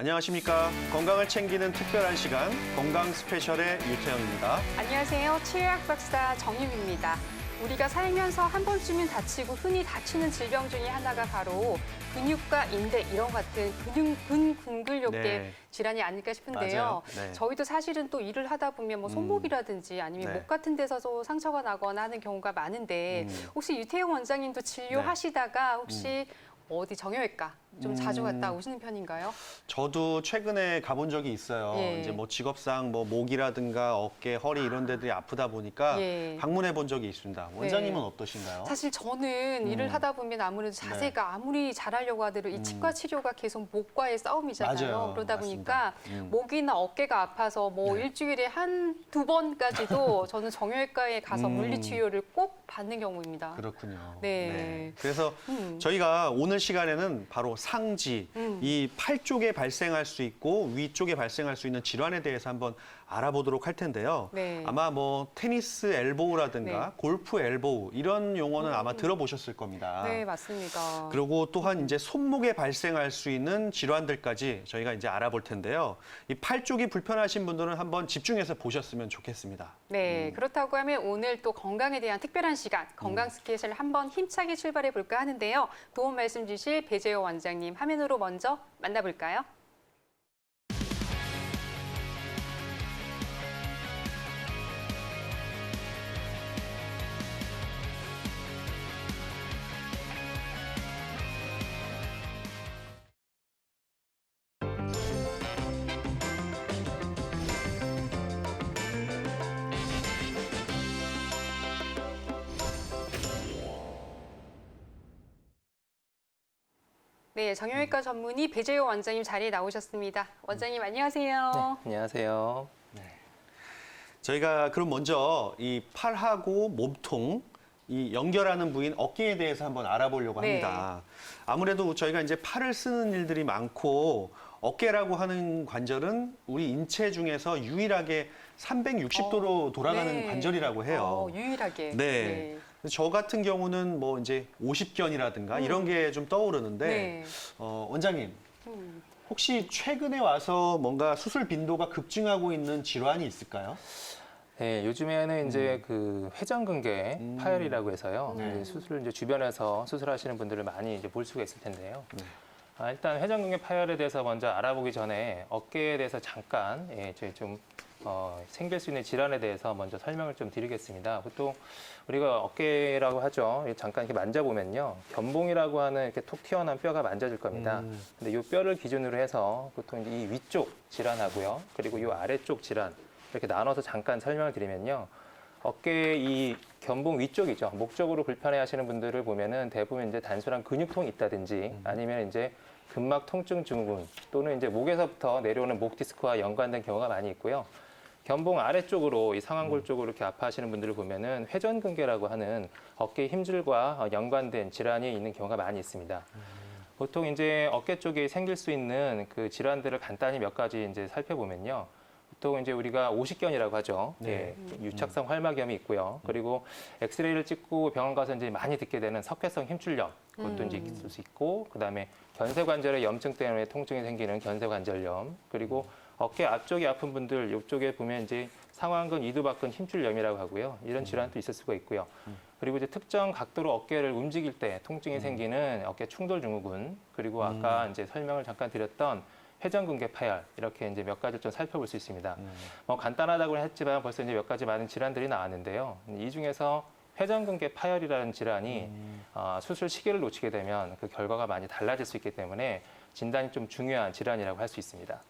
안녕하십니까. 건강을 챙기는 특별한 시간, 건강 스페셜의 유태영입니다. 안녕하세요. 치료학 박사 정유미입니다. 우리가 살면서 한 번쯤은 다치고 흔히 다치는 질병 중에 하나가 바로 근육과 인대 이런 같은 근근근근력계 네. 질환이 아닐까 싶은데요. 맞아요. 네. 저희도 사실은 또 일을 하다 보면 뭐 손목이라든지 아니면 네. 목 같은 데서도 상처가 나거나 하는 경우가 많은데 혹시 유태영 원장님도 진료하시다가 혹시 어디 정형외과 좀 자주 갔다 오시는 편인가요? 저도 최근에 가본 적이 있어요. 예. 이제 뭐 직업상 뭐 목이라든가 어깨, 허리 이런 데들이 아프다 보니까 예. 방문해 본 적이 있습니다. 원장님은 어떠신가요? 사실 저는 일을 하다 보면 아무래도 자세가 아무리 잘하려고 하더라도 이 치과 치료가 계속 목과의 싸움이잖아요. 맞아요. 그러다 맞습니다. 보니까 목이나 어깨가 아파서 뭐 일주일에 한두 번까지도 저는 정형외과에 가서 물리치료를 꼭 받는 경우입니다. 그렇군요. 네. 그래서 저희가 오늘 시간에는 바로 상지, 이 팔 쪽에 발생할 수 있고 위쪽에 발생할 수 있는 질환에 대해서 한번 알아보도록 할 텐데요. 네. 아마 뭐 테니스 엘보우라든가 네. 골프 엘보우 이런 용어는 아마 들어보셨을 겁니다. 네, 맞습니다. 그리고 또한 이제 손목에 발생할 수 있는 질환들까지 저희가 이제 알아볼 텐데요. 이 팔 쪽이 불편하신 분들은 한번 집중해서 보셨으면 좋겠습니다. 네, 그렇다고 하면 오늘 또 건강에 대한 특별한 시간, 건강 스케줄 한번 힘차게 출발해 볼까 하는데요. 도움 말씀 주실 배재호 원장님 화면으로 먼저 만나볼까요? 네, 정형외과 전문의 배재호 원장님 자리에 나오셨습니다. 원장님 안녕하세요. 네, 안녕하세요. 저희가 그럼 먼저 이 팔하고 몸통, 이 연결하는 부위인 어깨에 대해서 한번 알아보려고 네. 합니다. 아무래도 저희가 이제 팔을 쓰는 일들이 많고 어깨라고 하는 관절은 우리 인체 중에서 유일하게 360도로 돌아가는 네. 관절이라고 해요. 유일하게. 네. 저 같은 경우는 뭐 이제 오십견이라든가 이런 게 좀 떠오르는데 네. 원장님 혹시 최근에 와서 뭔가 수술 빈도가 급증하고 있는 질환이 있을까요? 네, 요즘에는 이제 그 회전근개 파열이라고 해서요. 이제 수술 이제 주변에서 수술하시는 분들을 많이 이제 볼 수가 있을 텐데요. 일단 회전근개 파열에 대해서 먼저 알아보기 전에 어깨에 대해서 잠깐 저희 좀 생길 수 있는 질환에 대해서 먼저 설명을 좀 드리겠습니다. 보통 우리가 어깨라고 하죠. 잠깐 이렇게 만져보면요. 견봉이라고 하는 이렇게 톡 튀어나온 뼈가 만져질 겁니다. 근데 이 뼈를 기준으로 해서 보통 이 위쪽 질환하고요. 그리고 이 아래쪽 질환 이렇게 나눠서 잠깐 설명을 드리면요. 어깨 이 견봉 위쪽이죠. 목 쪽으로 불편해 하시는 분들을 보면은 대부분 이제 단순한 근육통이 있다든지 아니면 이제 근막 통증 증후군 또는 이제 목에서부터 내려오는 목 디스크와 연관된 경우가 많이 있고요. 견봉 아래쪽으로 이 상완골 쪽으로 이렇게 아파하시는 분들을 보면은 회전근개라고 하는 어깨 힘줄과 연관된 질환이 있는 경우가 많이 있습니다. 보통 이제 어깨 쪽에 생길 수 있는 그 질환들을 간단히 몇 가지 이제 살펴보면요. 보통 이제 우리가 오십견이라고 하죠. 네. 유착성 활막염이 있고요. 그리고 엑스레이를 찍고 병원 가서 이제 많이 듣게 되는 석회성 힘줄염 그것도 이제 있을 수 있고, 그다음에 견쇄관절의 염증 때문에 통증이 생기는 견쇄관절염, 그리고 어깨 앞쪽이 아픈 분들 이쪽에 보면 이제 상완근, 이두박근 힘줄염이라고 하고요. 이런 질환도 있을 수가 있고요. 그리고 이제 특정 각도로 어깨를 움직일 때 통증이 생기는 어깨 충돌 증후군, 그리고 아까 이제 설명을 잠깐 드렸던 회전근개 파열 이렇게 이제 몇 가지를 좀 살펴볼 수 있습니다. 뭐 간단하다고는 했지만 벌써 이제 몇 가지 많은 질환들이 나왔는데요. 이 중에서 회전근개 파열이라는 질환이 수술 시기를 놓치게 되면 그 결과가 많이 달라질 수 있기 때문에 진단이 좀 중요한 질환이라고 할 수 있습니다.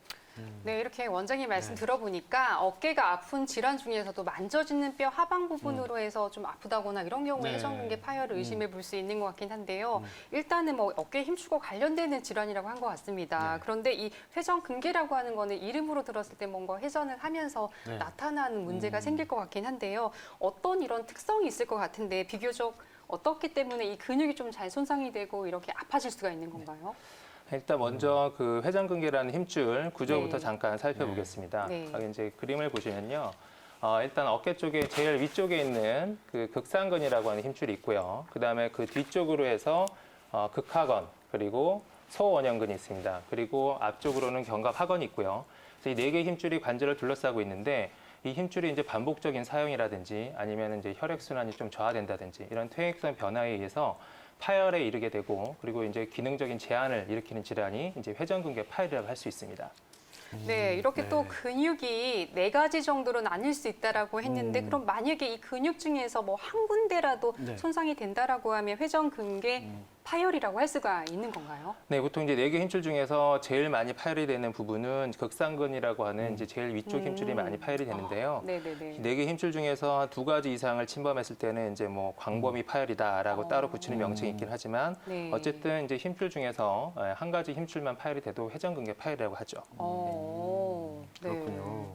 네, 이렇게 원장님 말씀 들어보니까 어깨가 아픈 질환 중에서도 만져지는 뼈 하방 부분으로 해서 좀 아프다거나 이런 경우에 네. 회전근개 파열을 의심해 볼 수 있는 것 같긴 한데요. 일단은 뭐 어깨 힘주고 관련되는 질환이라고 한 것 같습니다. 그런데 이 회전근개라고 하는 거는 이름으로 들었을 때 뭔가 회전을 하면서 나타나는 문제가 생길 것 같긴 한데요. 어떤 이런 특성이 있을 것 같은데 비교적 어떻기 때문에 이 근육이 좀 잘 손상이 되고 이렇게 아파질 수가 있는 건가요? 일단 먼저 그 회전근개라는 힘줄 구조부터 네. 잠깐 살펴보겠습니다. 네. 여기 이제 그림을 보시면요. 일단 어깨 쪽에 제일 위쪽에 있는 그 극상근이라고 하는 힘줄이 있고요. 그다음에 그 뒤쪽으로 해서 극하건 그리고 소원형근이 있습니다. 그리고 앞쪽으로는 견갑하건이 있고요. 그래서 이 네 개의 힘줄이 관절을 둘러싸고 있는데 이 힘줄이 이제 반복적인 사용이라든지 아니면 이제 혈액순환이 좀 저하된다든지 이런 퇴행성 변화에 의해서 파열에 이르게 되고 그리고 이제 기능적인 제한을 일으키는 질환이 이제 회전근개 파열이라고 할 수 있습니다. 네, 이렇게 네. 또 근육이 네 가지 정도로 나뉠 수 있다라고 했는데 그럼 만약에 이 근육 중에서 뭐 한 군데라도 네. 손상이 된다라고 하면 회전근개 파열이라고 할 수가 있는 건가요? 네, 보통 이제 네 개 힘줄 중에서 제일 많이 파열이 되는 부분은 극상근이라고 하는 이제 제일 위쪽 힘줄이 많이 파열이 되는데요. 네네네. 네 개 힘줄 중에서 두 가지 이상을 침범했을 때는 이제 뭐 광범위 파열이다라고 따로 붙이는 명칭이 있긴 하지만 네. 어쨌든 이제 힘줄 중에서 한 가지 힘줄만 파열이 돼도 회전근개 파열이라고 하죠. 네. 그렇군요.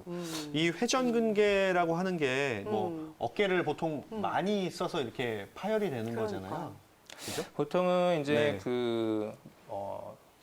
이 회전근개라고 하는 게 뭐 어깨를 보통 많이 써서 이렇게 파열이 되는 그러니까. 거잖아요. 그죠? 보통은 이제 네.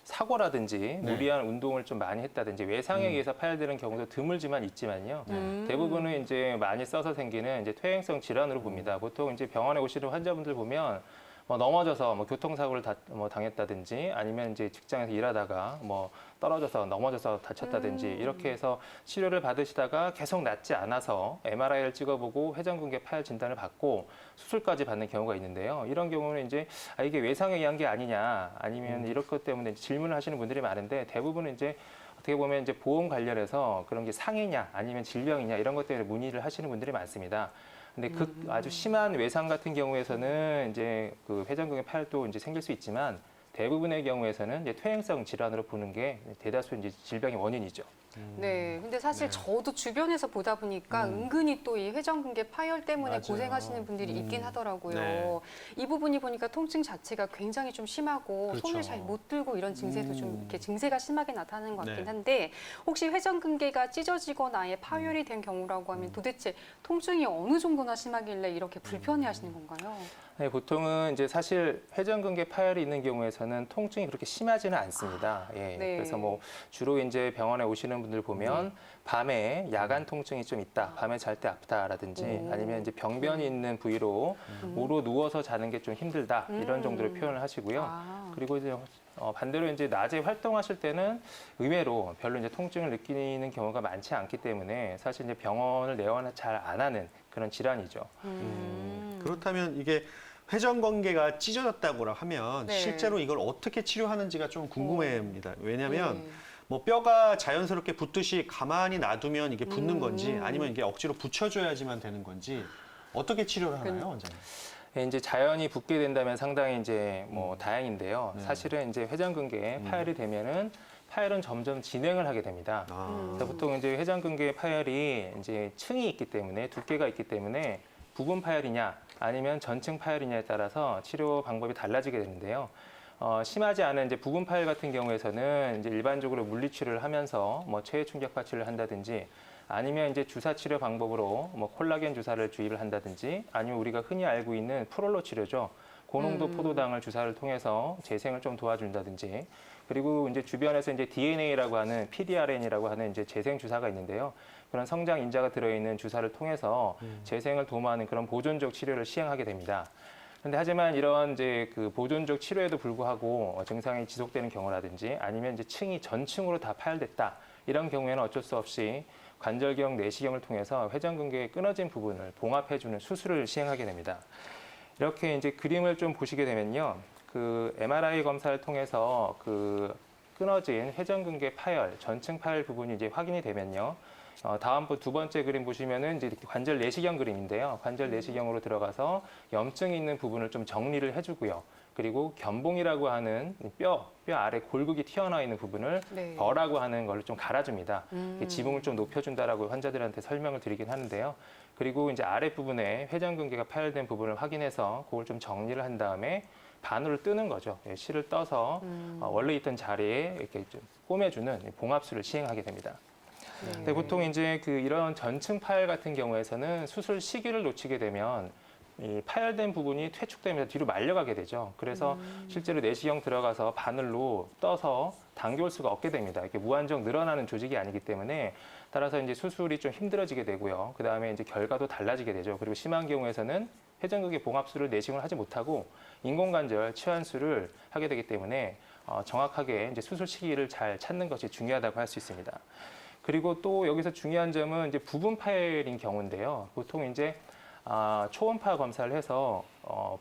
사고라든지 무리한 운동을 좀 많이 했다든지 외상에 의해서 파열되는 경우도 드물지만 있지만요. 대부분은 이제 많이 써서 생기는 이제 퇴행성 질환으로 봅니다. 보통 이제 병원에 오시는 환자분들 보면 뭐 넘어져서 뭐 교통사고를 당했다든지 아니면 이제 직장에서 일하다가 뭐 떨어져서 넘어져서 다쳤다든지 이렇게 해서 치료를 받으시다가 계속 낫지 않아서 MRI를 찍어보고 회전근개 파열 진단을 받고 수술까지 받는 경우가 있는데요. 이런 경우는 이제 이게 외상에 의한 게 아니냐 아니면 이럴 것 때문에 질문을 하시는 분들이 많은데 대부분은 이제 어떻게 보면 이제 보험 관련해서 그런 게 상해냐 아니면 질병이냐 이런 것 때문에 문의를 하시는 분들이 많습니다. 근데 아주 심한 외상 같은 경우에서는 이제 그 회전근개 파열도 이제 생길 수 있지만 대부분의 경우에서는 이제 퇴행성 질환으로 보는 게 대다수 이제 질병의 원인이죠. 네, 근데 사실 저도 주변에서 보다 보니까 은근히 또 이 회전근개 파열 때문에 맞아요. 고생하시는 분들이 있긴 하더라고요. 네. 이 부분이 보니까 통증 자체가 굉장히 좀 심하고 그렇죠. 손을 잘 못 들고 이런 증세도 좀 이렇게 증세가 심하게 나타나는 것 같긴 네. 한데 혹시 회전근개가 찢어지거나 아예 파열이 된 경우라고 하면 도대체 통증이 어느 정도나 심하길래 이렇게 불편해하시는 건가요? 네, 보통은 이제 사실 회전근개 파열이 있는 경우에서는 통증이 그렇게 심하지는 않습니다. 예. 네. 그래서 뭐 주로 이제 병원에 오시는 분들 보면 밤에 야간 통증이 좀 있다, 밤에 잘 때 아프다라든지 아니면 이제 병변이 있는 부위로 무로 누워서 자는 게 좀 힘들다 이런 정도로 표현을 하시고요. 그리고 이제 반대로 이제 낮에 활동하실 때는 의외로 별로 이제 통증을 느끼는 경우가 많지 않기 때문에 사실 이제 병원을 내원을 잘 안 하는 그런 질환이죠. 그렇다면 이게 회전근개가 찢어졌다고 하면 네. 실제로 이걸 어떻게 치료하는지가 좀 궁금합니다. 왜냐하면 네. 뭐 뼈가 자연스럽게 붙듯이 가만히 놔두면 이게 붙는 건지 아니면 이게 억지로 붙여줘야지만 되는 건지 어떻게 치료를 하나요, 원장님? 예, 이제 자연이 붙게 된다면 상당히 이제 뭐 다행인데요. 네. 사실은 이제 회전근개 파열이 되면은 파열은 점점 진행을 하게 됩니다. 그래서 보통 이제 회전근개 파열이 이제 층이 있기 때문에 두께가 있기 때문에 부분 파열이냐 아니면 전층 파열이냐에 따라서 치료 방법이 달라지게 되는데요. 심하지 않은 이제 부분 파열 같은 경우에서는 이제 일반적으로 물리치료를 하면서 뭐 체외 충격파 치료를 한다든지 아니면 이제 주사 치료 방법으로 뭐 콜라겐 주사를 주입을 한다든지 아니면 우리가 흔히 알고 있는 프롤로 치료죠. 고농도 포도당을 주사를 통해서 재생을 좀 도와준다든지 그리고 이제 주변에서 이제 DNA라고 하는 PDRN이라고 하는 이제 재생 주사가 있는데요. 그런 성장 인자가 들어있는 주사를 통해서 재생을 도모하는 그런 보존적 치료를 시행하게 됩니다. 근데 하지만 이런 이제 그 보존적 치료에도 불구하고 증상이 지속되는 경우라든지 아니면 이제 층이 전층으로 다 파열됐다 이런 경우에는 어쩔 수 없이 관절경 내시경을 통해서 회전근개의 끊어진 부분을 봉합해주는 수술을 시행하게 됩니다. 이렇게 이제 그림을 좀 보시게 되면요, 그 MRI 검사를 통해서 그 끊어진 회전근개 파열, 전층 파열 부분이 이제 확인이 되면요. 다음 두 번째 그림 보시면은 이제 관절 내시경 그림인데요. 관절 내시경으로 들어가서 염증이 있는 부분을 좀 정리를 해주고요. 그리고 견봉이라고 하는 뼈 아래 골격이 튀어나와 있는 부분을 네. 버라고 하는 걸로 좀 갈아줍니다. 지붕을 좀 높여준다라고 환자들한테 설명을 드리긴 하는데요. 그리고 이제 아랫부분에 회전근개가 파열된 부분을 확인해서 그걸 좀 정리를 한 다음에 반으로 뜨는 거죠. 실을 떠서 원래 있던 자리에 이렇게 좀 꼬매주는 봉합술을 시행하게 됩니다. 근데 보통 이제 그 이런 전층 파열 같은 경우에서는 수술 시기를 놓치게 되면 이 파열된 부분이 퇴축되면서 뒤로 말려가게 되죠. 그래서 실제로 내시경 들어가서 바늘로 떠서 당겨올 수가 없게 됩니다. 이게 무한정 늘어나는 조직이 아니기 때문에 따라서 이제 수술이 좀 힘들어지게 되고요. 그 다음에 이제 결과도 달라지게 되죠. 그리고 심한 경우에서는 회전근개 봉합술을 내시경을 하지 못하고 인공관절 치환술을 하게 되기 때문에 정확하게 이제 수술 시기를 잘 찾는 것이 중요하다고 할 수 있습니다. 그리고 또 여기서 중요한 점은 이제 부분 파열인 경우인데요. 보통 이제 초음파 검사를 해서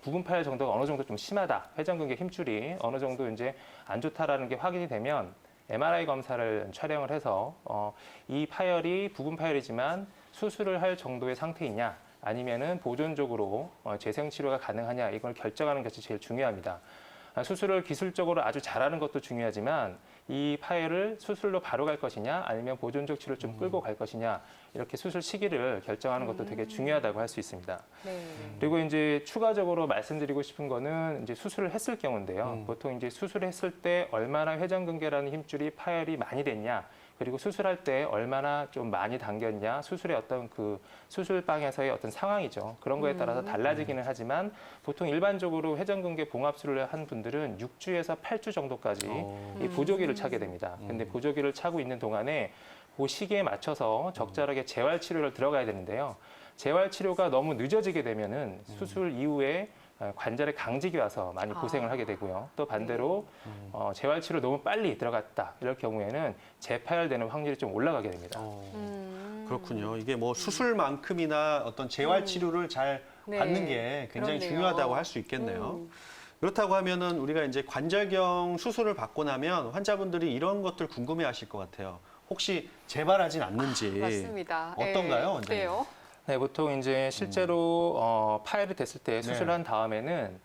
부분 파열 정도가 어느 정도 좀 심하다, 회전근개 힘줄이 어느 정도 이제 안 좋다라는 게 확인이 되면 MRI 검사를 촬영을 해서 이 파열이 부분 파열이지만 수술을 할 정도의 상태이냐, 아니면은 보존적으로 재생 치료가 가능하냐, 이걸 결정하는 것이 제일 중요합니다. 수술을 기술적으로 아주 잘하는 것도 중요하지만 이 파열을 수술로 바로 갈 것이냐, 아니면 보존적 치료를 좀 끌고 갈 것이냐, 이렇게 수술 시기를 결정하는 것도 되게 중요하다고 할 수 있습니다. 네. 그리고 이제 추가적으로 말씀드리고 싶은 거는 이제 수술을 했을 경우인데요. 보통 이제 수술했을 때 얼마나 회전근개라는 힘줄이 파열이 많이 됐냐, 그리고 수술할 때 얼마나 좀 많이 당겼냐, 수술의 어떤 그 수술방에서의 어떤 상황이죠. 그런 거에 따라서 달라지기는 하지만 보통 일반적으로 회전근개 봉합술을 한 분들은 6주에서 8주 정도까지 이 보조기를 차게 됩니다. 근데 보조기를 차고 있는 동안에 그 시기에 맞춰서 적절하게 재활 치료를 들어가야 되는데요. 재활 치료가 너무 늦어지게 되면은 수술 이후에 관절에 강직이 와서 많이 고생을 하게 되고요. 또 반대로 재활 치료 너무 빨리 들어갔다, 이럴 경우에는 재파열되는 확률이 좀 올라가게 됩니다. 그렇군요. 이게 뭐 수술만큼이나 어떤 재활 치료를 잘 네. 받는 게 굉장히 그렇네요. 중요하다고 할 수 있겠네요. 그렇다고 하면은 우리가 이제 관절경 수술을 받고 나면 환자분들이 이런 것들 궁금해하실 것 같아요. 혹시 재발하진 않는지. 맞습니다. 어떤가요, 원장님? 어때요? 네, 보통 이제 실제로 파열이 됐을 때 수술한 네. 다음에는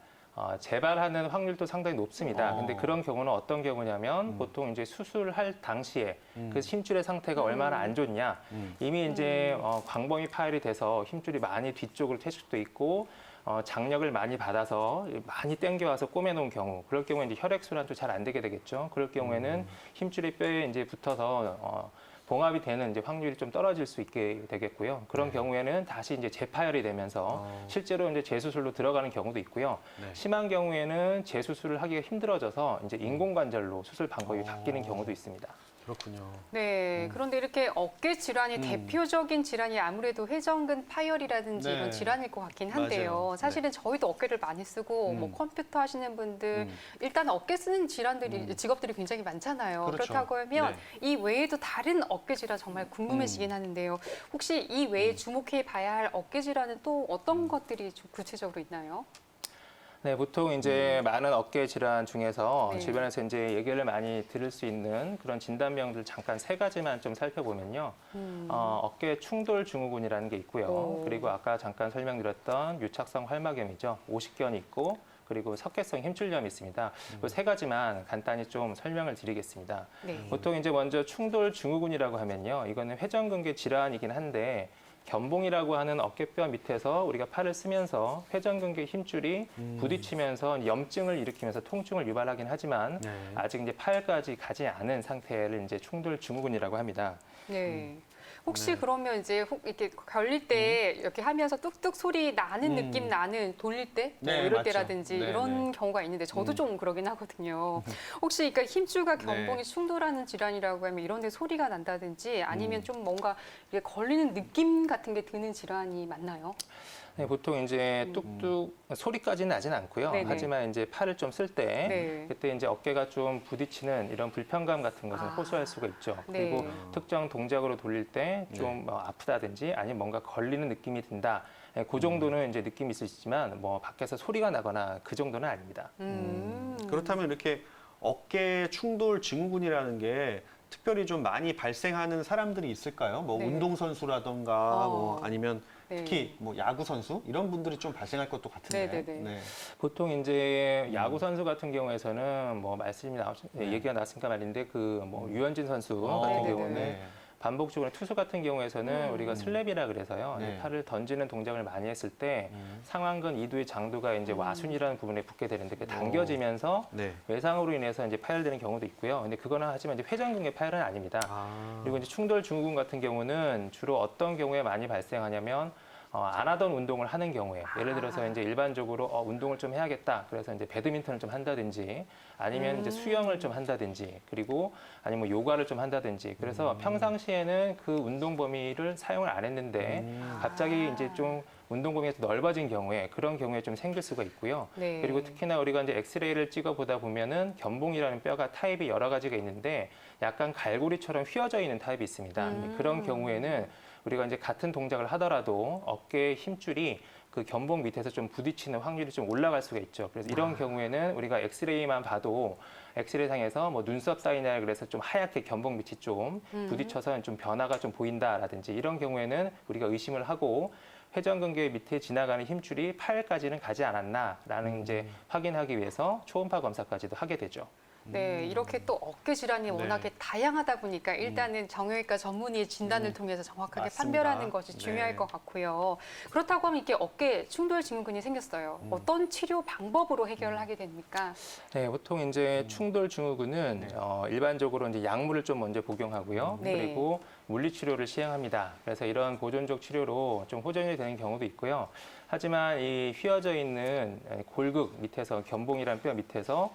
재발하는 확률도 상당히 높습니다. 근데 그런 경우는 어떤 경우냐면 보통 이제 수술할 당시에 그 힘줄의 상태가 얼마나 안 좋냐, 이미 이제 광범위 파열이 돼서 힘줄이 많이 뒤쪽으로 퇴직도 있고 장력을 많이 받아서 많이 당겨와서 꼬매놓은 경우, 그럴 경우에 이제 혈액순환도 잘 안 되게 되겠죠. 그럴 경우에는 힘줄이 뼈에 이제 붙어서 봉합이 되는 이제 확률이 좀 떨어질 수 있게 되겠고요. 그런 경우에는 다시 이제 재파열이 되면서 실제로 이제 재수술로 들어가는 경우도 있고요. 네. 심한 경우에는 재수술을 하기가 힘들어져서 이제 인공관절로 수술 방법이 바뀌는 경우도 있습니다. 그렇군요. 네, 그런데 이렇게 어깨 질환의 대표적인 질환이 아무래도 회전근 파열이라든지 네. 이런 질환일 것 같긴 한데요. 맞아요. 사실은 저희도 어깨를 많이 쓰고 뭐 컴퓨터 하시는 분들 일단 어깨 쓰는 질환들이 직업들이 굉장히 많잖아요. 그렇죠. 그렇다고 하면 네. 이 외에도 다른 어깨 질환 정말 궁금해지긴 하는데요. 혹시 이 외에 주목해 봐야 할 어깨 질환은 또 어떤 것들이 좀 구체적으로 있나요? 네, 보통 이제 많은 어깨 질환 중에서 네. 주변에서 이제 얘기를 많이 들을 수 있는 그런 진단명들 잠깐 세 가지만 좀 살펴보면요. 어깨 충돌 증후군이라는 게 있고요. 오. 그리고 아까 잠깐 설명드렸던 유착성 활막염이죠. 오십견이 있고, 그리고 석회성 힘줄염이 있습니다. 그 세 가지만 간단히 좀 설명을 드리겠습니다. 네. 보통 이제 먼저 충돌 증후군이라고 하면요. 이거는 회전근개 질환이긴 한데 견봉이라고 하는 어깨뼈 밑에서 우리가 팔을 쓰면서 회전근개 힘줄이 부딪히면서 염증을 일으키면서 통증을 유발하긴 하지만 네. 아직 이제 파열까지 가지 않은 상태를 이제 충돌 증후군이라고 합니다. 네. 혹시 네. 그러면 이제 이렇게 걸릴 때 이렇게 하면서 뚝뚝 소리 나는 음. 느낌 나는 돌릴 때 뭐 네, 이럴 맞죠. 때라든지 네, 이런 경우가 있는데 저도 좀 그러긴 하거든요. 혹시 그러니까 힘줄과 견봉이 네. 충돌하는 질환이라고 하면 이런 데 소리가 난다든지 아니면 좀 뭔가 이게 걸리는 느낌 같은 게 드는 질환이 맞나요? 네, 보통 이제 뚝뚝 소리까지는 나진 않고요. 네네. 하지만 이제 팔을 좀 쓸 때 네. 그때 이제 어깨가 좀 부딪히는 이런 불편감 같은 것을 아. 호소할 수가 있죠. 네. 그리고 특정 동작으로 돌릴 때 좀 아프다든지 아니면 뭔가 걸리는 느낌이 든다. 그 정도는 이제 느낌이 있으시지만 뭐 밖에서 소리가 나거나 그 정도는 아닙니다. 그렇다면 이렇게 어깨 충돌 증후군이라는 게 특별히 좀 많이 발생하는 사람들이 있을까요? 뭐 네. 운동선수라던가 뭐 아니면 네. 특히 뭐 야구선수 이런 분들이 좀 발생할 것도 같은데. 네네네. 네. 보통 이제 야구 선수 같은 경우에서는 뭐 말씀이 얘기가 나왔으니까 말인데 그 뭐 유현진 선수 같은 네네네. 경우는 반복적으로 투수 같은 경우에서는 우리가 슬랩이라 그래서요. 네. 팔을 던지는 동작을 많이 했을 때 상완근 이두의 장두가 이제 와순이라는 부분에 붙게 되는데 그게 당겨지면서 네. 외상으로 인해서 이제 파열되는 경우도 있고요. 근데 그거는 하지만 이제 회전근개 파열은 아닙니다. 그리고 이제 충돌 증후군 같은 경우는 주로 어떤 경우에 많이 발생하냐면 안 하던 운동을 하는 경우에 예를 들어서 이제 일반적으로 운동을 좀 해야겠다. 그래서 이제 배드민턴을 좀 한다든지 아니면 이제 수영을 좀 한다든지 그리고 아니면 뭐 요가를 좀 한다든지 그래서 평상시에는 그 운동 범위를 사용을 안 했는데 갑자기 이제 좀 운동 범위가 넓어진 경우에 그런 경우에 좀 생길 수가 있고요. 네. 그리고 특히나 우리가 이제 엑스레이를 찍어 보다 보면은 견봉이라는 뼈가 타입이 여러 가지가 있는데 약간 갈고리처럼 휘어져 있는 타입이 있습니다. 그런 경우에는 우리가 이제 같은 동작을 하더라도 어깨의 힘줄이 그 견봉 밑에서 좀 부딪히는 확률이 좀 올라갈 수가 있죠. 그래서 이런 경우에는 우리가 엑스레이만 봐도 엑스레이상에서 뭐 눈썹 사이나 그래서 좀 하얗게 견봉 밑이 좀 부딪혀서 좀 변화가 좀 보인다라든지 이런 경우에는 우리가 의심을 하고 회전근개 밑에 지나가는 힘줄이 팔까지는 가지 않았나라는 이제 확인하기 위해서 초음파 검사까지도 하게 되죠. 네, 이렇게 또 어깨 질환이 워낙에 다양하다 보니까 일단은 정형외과 전문의의 진단을 통해서 정확하게 맞습니다. 판별하는 것이 중요할 네. 것 같고요. 그렇다고 하면 이게 어깨 충돌 증후군이 생겼어요. 어떤 치료 방법으로 해결을 하게 됩니까? 네, 보통 이제 충돌 증후군은 일반적으로 이제 약물을 좀 먼저 복용하고요. 네. 그리고 물리치료를 시행합니다. 그래서 이런 보존적 치료로 좀 호전이 되는 경우도 있고요. 하지만 이 휘어져 있는 골극 밑에서 견봉이란 뼈 밑에서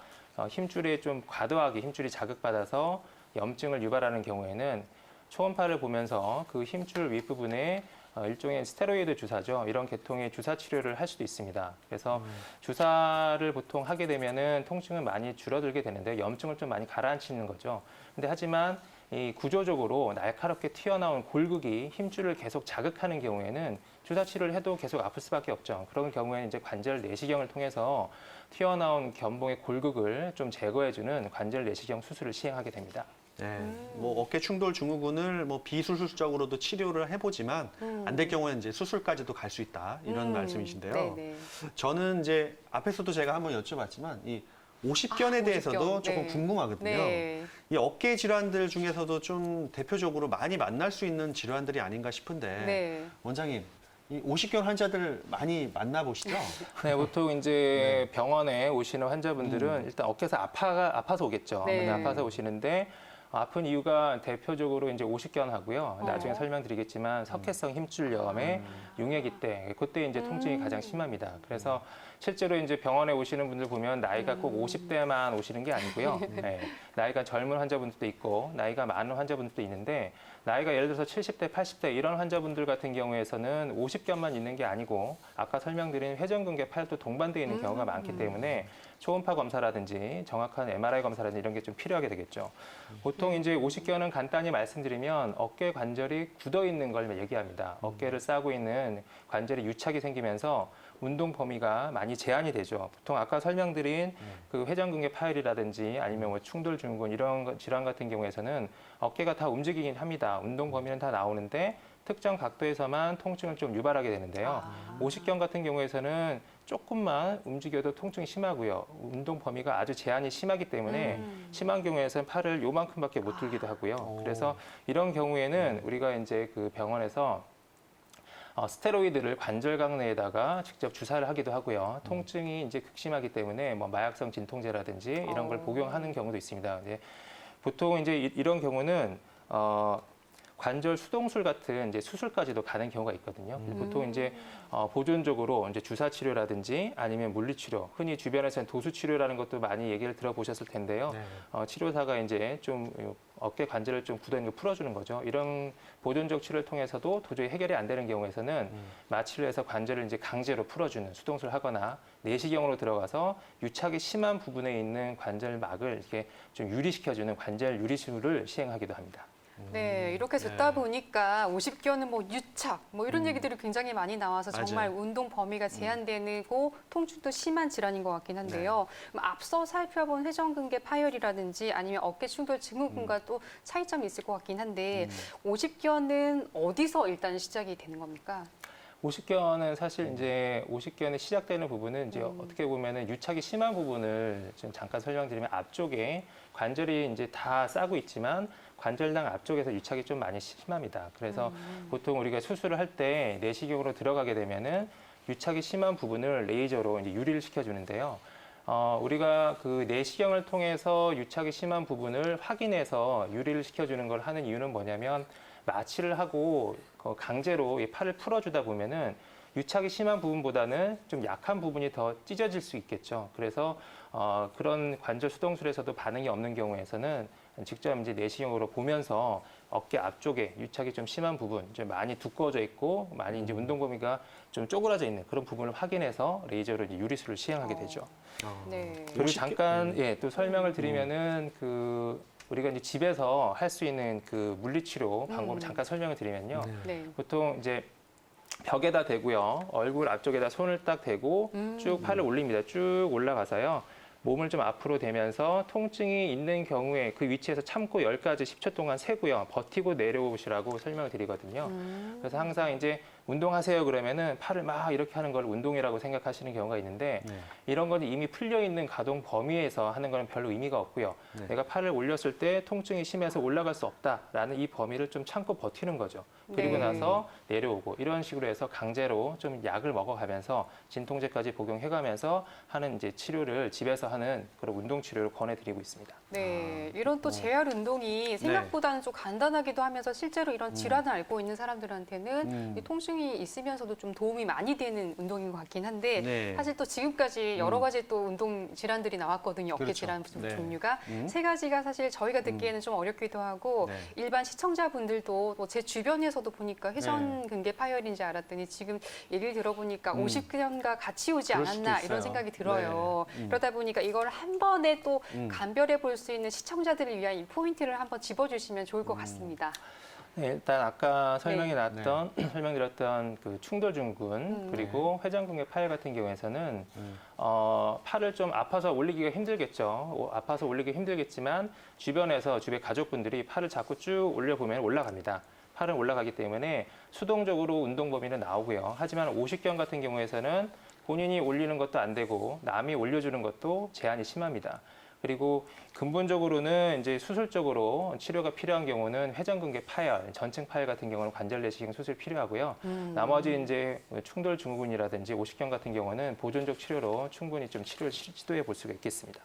힘줄에 좀 과도하게 힘줄이 자극받아서 염증을 유발하는 경우에는 초음파를 보면서 그 힘줄 윗부분에 일종의 스테로이드 주사죠. 이런 계통의 주사 치료를 할 수도 있습니다. 그래서 주사를 보통 하게 되면은 통증은 많이 줄어들게 되는데 염증을 좀 많이 가라앉히는 거죠. 근데 하지만 이 구조적으로 날카롭게 튀어나온 골극이 힘줄을 계속 자극하는 경우에는 주사 치료를 해도 계속 아플 수밖에 없죠. 그런 경우에는 이제 관절 내시경을 통해서 튀어나온 견봉의 골극을 좀 제거해주는 관절 내시경 수술을 시행하게 됩니다. 네, 뭐 어깨 충돌 증후군을 뭐 비수술적으로도 치료를 해보지만 안 될 경우에는 이제 수술까지도 갈 수 있다 이런 말씀이신데요. 네네. 저는 이제 앞에서도 제가 한번 여쭤봤지만 이 오십견에 대해서도 오십견. 조금 네. 궁금하거든요. 네. 이 어깨 질환들 중에서도 좀 대표적으로 많이 만날 수 있는 질환들이 아닌가 싶은데 네. 원장님, 이 오십견 환자들 많이 만나보시죠? 네, 보통 이제 병원에 오시는 환자분들은 일단 어깨에서 아파서 오겠죠. 네. 아파서 오시는데 아픈 이유가 대표적으로 이제 오십견하고요. 나중에 설명드리겠지만 석회성 힘줄염의 융해기 때 그때 이제 통증이 가장 심합니다. 그래서 실제로 이제 병원에 오시는 분들 보면 나이가 꼭 50대만 오시는 게 아니고요. 네, 나이가 젊은 환자분들도 있고 나이가 많은 환자분들도 있는데 나이가 예를 들어서 70대, 80대 이런 환자분들 같은 경우에서는 오십견만 있는 게 아니고 아까 설명드린 회전근개 팔도 동반되어 있는 경우가 많기 때문에 초음파 검사라든지 정확한 MRI 검사라든지 이런 게 좀 필요하게 되겠죠. 보통 이제 오십견은 간단히 말씀드리면 어깨 관절이 굳어 있는 걸 얘기합니다. 어깨를 싸고 있는 관절에 유착이 생기면서 운동 범위가 많이 제한이 되죠. 보통 아까 설명드린 그 회전근개 파열이라든지 아니면 뭐 충돌 증후군 이런 질환 같은 경우에서는 어깨가 다 움직이긴 합니다. 운동 범위는 다 나오는데 특정 각도에서만 통증을 좀 유발하게 되는데요. 오십견 같은 경우에서는 조금만 움직여도 통증이 심하고요. 운동 범위가 아주 제한이 심하기 때문에 심한 경우에는 팔을 요만큼밖에 못 들기도 하고요. 그래서 이런 경우에는 우리가 이제 그 병원에서 스테로이드를 관절각 내에다가 직접 주사를 하기도 하고요. 통증이 이제 극심하기 때문에 뭐 마약성 진통제라든지 이런 걸 복용하는 경우도 있습니다. 근데 보통 이제 이런 경우는 관절 수동술 같은 이제 수술까지도 가는 경우가 있거든요. 보통 이제 보존적으로 이제 주사 치료라든지 아니면 물리 치료, 흔히 주변에서는 도수 치료라는 것도 많이 얘기를 들어보셨을 텐데요. 치료사가 이제 좀 어깨 관절을 좀 굳어 있는 걸 풀어주는 거죠. 이런 보존적 치료를 통해서도 도저히 해결이 안 되는 경우에서는 마취를 해서 관절을 이제 강제로 풀어주는 수동술 하거나 내시경으로 들어가서 유착이 심한 부분에 있는 관절막을 이렇게 좀 유리시켜주는 관절 유리술을 시행하기도 합니다. 네, 이렇게 듣다 보니까 오십견은 뭐 유착, 뭐 이런 얘기들이 굉장히 많이 나와서 맞아요. 정말 운동 범위가 제한되고 통증도 심한 질환인 것 같긴 한데요. 그럼 앞서 살펴본 회전근개 파열이라든지 아니면 어깨 충돌 증후군과 또 차이점이 있을 것 같긴 한데 오십견은 어디서 일단 시작이 되는 겁니까? 오십견은 사실 이제 오십견이 시작되는 부분은 이제 어떻게 보면은 유착이 심한 부분을 좀 잠깐 설명드리면 앞쪽에 관절이 이제 다 싸고 있지만 관절당 앞쪽에서 유착이 좀 많이 심합니다. 그래서 보통 우리가 수술을 할 때 내시경으로 들어가게 되면은 유착이 심한 부분을 레이저로 이제 유리를 시켜주는데요. 우리가 그 내시경을 통해서 유착이 심한 부분을 확인해서 유리를 시켜주는 걸 하는 이유는 뭐냐면 마취를 하고 강제로 이 팔을 풀어주다 보면은 유착이 심한 부분보다는 좀 약한 부분이 더 찢어질 수 있겠죠. 그래서 그런 관절 수동술에서도 반응이 없는 경우에서는 직접 이제 내시경으로 보면서 어깨 앞쪽에 유착이 좀 심한 부분, 좀 많이 두꺼워져 있고 많이 이제 운동 범위가 좀 쪼그라져 있는 그런 부분을 확인해서 레이저로 이제 유리술을 시행하게 되죠. 네. 그리고 잠깐 또 설명을 드리면은 우리가 이제 집에서 할 수 있는 그 물리치료 방법을 잠깐 설명을 드리면요. 네. 보통 이제 벽에다 대고요. 얼굴 앞쪽에다 손을 딱 대고 쭉 팔을 올립니다. 쭉 올라가서요. 몸을 좀 앞으로 대면서 통증이 있는 경우에 그 위치에서 참고 10까지 10초 동안 세고요. 버티고 내려오시라고 설명을 드리거든요. 그래서 항상 이제 운동하세요 그러면은 팔을 막 이렇게 하는 걸 운동이라고 생각하시는 경우가 있는데 이런 건 이미 풀려 있는 가동 범위에서 하는 거는 별로 의미가 없고요. 내가 팔을 올렸을 때 통증이 심해서 올라갈 수 없다라는 이 범위를 좀 참고 버티는 거죠. 그리고 네. 나서 내려오고 이런 식으로 해서 강제로 좀 약을 먹어가면서 진통제까지 복용해가면서 하는 이제 치료를 집에서 하는 그런 운동 치료를 권해드리고 있습니다. 네, 이런 또 재활 운동이 생각보다는 좀 간단하기도 하면서 실제로 이런 질환을 앓고 있는 사람들한테는 이 통증이 있으면서도 좀 도움이 많이 되는 운동인 것 같긴 한데 네. 사실 또 지금까지 여러 가지 또 운동 질환들이 나왔거든요. 어깨 그렇죠. 질환 네. 종류가 세 가지가 사실 저희가 듣기에는 좀 어렵기도 하고 네. 일반 시청자분들도 또 제 주변에서도 보니까 회전근개 파열인지 알았더니 지금 얘기를 들어보니까 50년과 같이 오지 그럴 수도 않았나 있어요. 이런 생각이 들어요. 네. 그러다 보니까 이걸 한 번에 또 감별해 볼 수 있는 시청자들을 위한 이 포인트를 한번 짚어주시면 좋을 것 같습니다. 네, 일단 아까 설명드렸던 그 충돌증후군 그리고 회전근개 파열 같은 경우에서는 팔을 좀 아파서 올리기가 힘들겠죠. 아파서 올리기 힘들겠지만 주변에서 주변 가족분들이 팔을 자꾸 쭉 올려보면 올라갑니다. 팔은 올라가기 때문에 수동적으로 운동 범위는 나오고요. 하지만 오십견 같은 경우에서는 본인이 올리는 것도 안 되고 남이 올려주는 것도 제한이 심합니다. 그리고 근본적으로는 이제 수술적으로 치료가 필요한 경우는 회전근개 파열, 전층 파열 같은 경우는 관절 내시경 수술이 필요하고요. 나머지 이제 충돌 증후군이라든지 오십견 같은 경우는 보존적 치료로 충분히 좀 치료를 시도해 볼 수가 있겠습니다.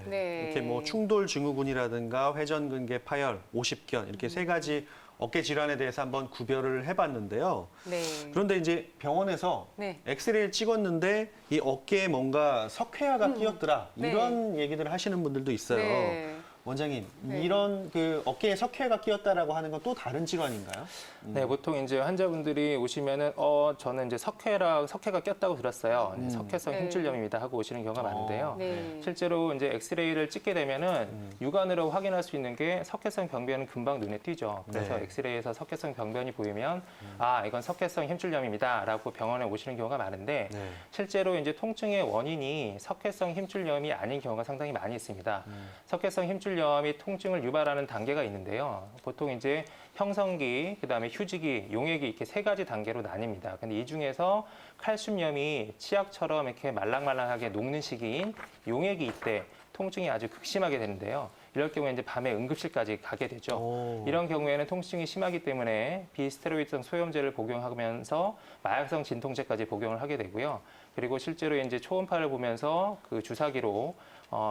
네. 이렇게 뭐 충돌 증후군이라든가 회전근개 파열, 오십견 이렇게 세 가지 어깨 질환에 대해서 한번 구별을 해봤는데요. 네. 그런데 이제 병원에서 네. 엑스레이를 찍었는데 이 어깨에 뭔가 석회화가 끼었더라 네. 이런 얘기를 하시는 분들도 있어요. 네. 원장님, 네. 이런 그 어깨에 석회가 끼었다라고 하는 건 또 다른 질환인가요? 네, 보통 이제 환자분들이 오시면은 저는 이제 석회가 꼈다고 들었어요. 석회성 네. 힘줄염입니다 하고 오시는 경우가 많은데요. 네. 실제로 이제 엑스레이를 찍게 되면은 육안으로 확인할 수 있는 게 석회성 병변은 금방 눈에 띄죠. 그래서 네. 엑스레이에서 석회성 병변이 보이면 아, 이건 석회성 힘줄염입니다라고 병원에 오시는 경우가 많은데 네. 실제로 이제 통증의 원인이 석회성 힘줄염이 아닌 경우가 상당히 많이 있습니다. 석회성 힘줄염이 통증을 유발하는 단계가 있는데요. 보통 이제 형성기, 그다음에 휴지기, 용액이 이렇게 세 가지 단계로 나뉩니다. 근데 이 중에서 칼슘염이 치약처럼 이렇게 말랑말랑하게 녹는 시기인 용액이 이때 통증이 아주 극심하게 되는데요. 이럴 경우에 이제 밤에 응급실까지 가게 되죠. 오. 이런 경우에는 통증이 심하기 때문에 비스테로이드성 소염제를 복용하면서 마약성 진통제까지 복용을 하게 되고요. 그리고 실제로 이제 초음파를 보면서 그 주사기로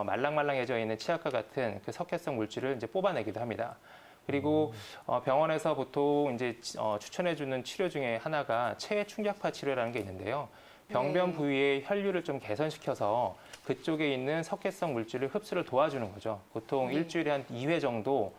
말랑말랑해져 있는 치약과 같은 그 석회성 물질을 이제 뽑아내기도 합니다. 그리고 병원에서 보통 이제 추천해주는 치료 중에 하나가 체해 충격파 치료라는 게 있는데요. 병변 네. 부위의 혈류를 좀 개선시켜서 그쪽에 있는 석회성 물질을 흡수를 도와주는 거죠. 보통 네. 일주일에 한 2회 정도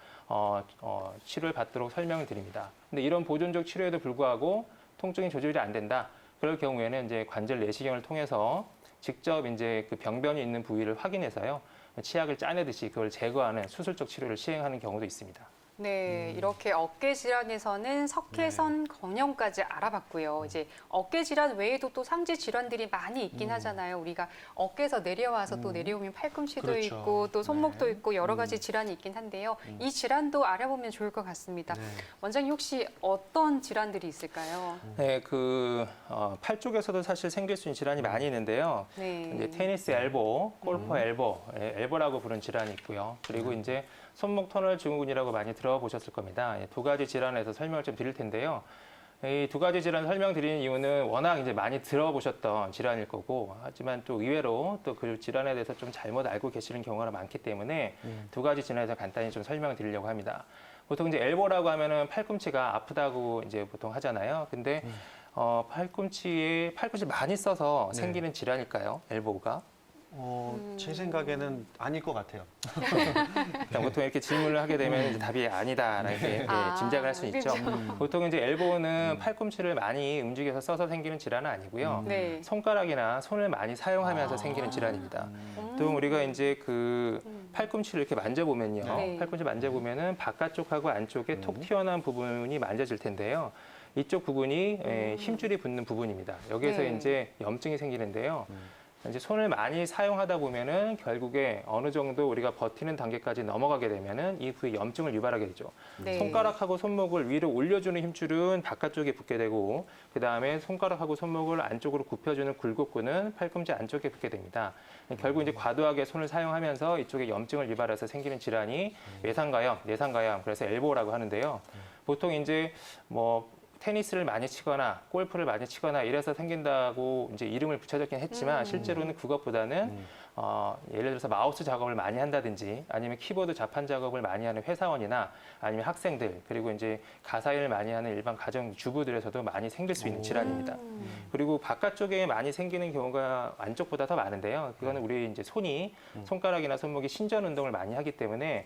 치료를 받도록 설명을 드립니다. 근데 이런 보존적 치료에도 불구하고 통증이 조절이 안 된다. 그럴 경우에는 이제 관절 내시경을 통해서 직접 이제 그 병변이 있는 부위를 확인해서요. 치약을 짜내듯이 그걸 제거하는 수술적 치료를 시행하는 경우도 있습니다. 네, 이렇게 어깨 질환에서는 석회선 건염까지 알아봤고요. 이제 어깨 질환 외에도 또 상지 질환들이 많이 있긴 하잖아요. 우리가 어깨에서 내려와서 또 내려오면 팔꿈치도 그렇죠. 있고 또 손목도 네. 있고 여러 가지 질환이 있긴 한데요. 이 질환도 알아보면 좋을 것 같습니다. 네. 원장님 혹시 어떤 질환들이 있을까요? 네, 팔 쪽에서도 사실 생길 수 있는 질환이 많이 있는데요. 네. 이제 테니스 엘보, 골퍼 엘보라고 부르는 질환이 있고요. 그리고 이제 손목 터널 증후군이라고 많이 들어보셨을 겁니다. 두 가지 질환에서 설명을 좀 드릴 텐데요. 이 두 가지 질환 설명드리는 이유는 워낙 이제 많이 들어보셨던 질환일 거고, 하지만 또 의외로 또 그 질환에 대해서 좀 잘못 알고 계시는 경우가 많기 때문에 두 가지 질환에서 간단히 좀 설명을 드리려고 합니다. 보통 이제 엘보라고 하면은 팔꿈치가 아프다고 이제 보통 하잖아요. 근데 팔꿈치에 팔꿈치 많이 써서 생기는 질환일까요? 엘보가? 제 생각에는 아닐 것 같아요. 보통 이렇게 질문을 하게 되면 이제 답이 아니다라고 이렇게 짐작을 할 수 있죠. 보통 이제 엘보는 팔꿈치를 많이 움직여서 써서 생기는 질환은 아니고요. 네. 손가락이나 손을 많이 사용하면서 생기는 질환입니다. 보통 우리가 이제 그 팔꿈치를 이렇게 만져보면요. 네. 팔꿈치 만져보면은 바깥쪽하고 안쪽에 톡 튀어나온 부분이 만져질 텐데요. 이쪽 부분이 힘줄이 붙는 부분입니다. 여기에서 네. 이제 염증이 생기는데요. 이제 손을 많이 사용하다 보면은 결국에 어느 정도 우리가 버티는 단계까지 넘어가게 되면은 이 부위에 염증을 유발하게 되죠. 네. 손가락하고 손목을 위로 올려주는 힘줄은 바깥쪽에 붙게 되고 그 다음에 손가락하고 손목을 안쪽으로 굽혀주는 굴곡근은 팔꿈치 안쪽에 붙게 됩니다. 결국 이제 과도하게 손을 사용하면서 이쪽에 염증을 유발해서 생기는 질환이 외상가염, 내상가염, 그래서 엘보라고 하는데요. 보통 이제 뭐 테니스를 많이 치거나 골프를 많이 치거나 이래서 생긴다고 이제 이름을 붙여졌긴 했지만 실제로는 그것보다는 예를 들어서 마우스 작업을 많이 한다든지 아니면 키보드 자판 작업을 많이 하는 회사원이나 아니면 학생들 그리고 이제 가사일을 많이 하는 일반 가정 주부들에서도 많이 생길 수 있는 질환입니다. 그리고 바깥쪽에 많이 생기는 경우가 안쪽보다 더 많은데요. 그거는 우리 이제 손가락이나 손목이 신전 운동을 많이 하기 때문에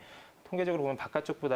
통계적으로 보면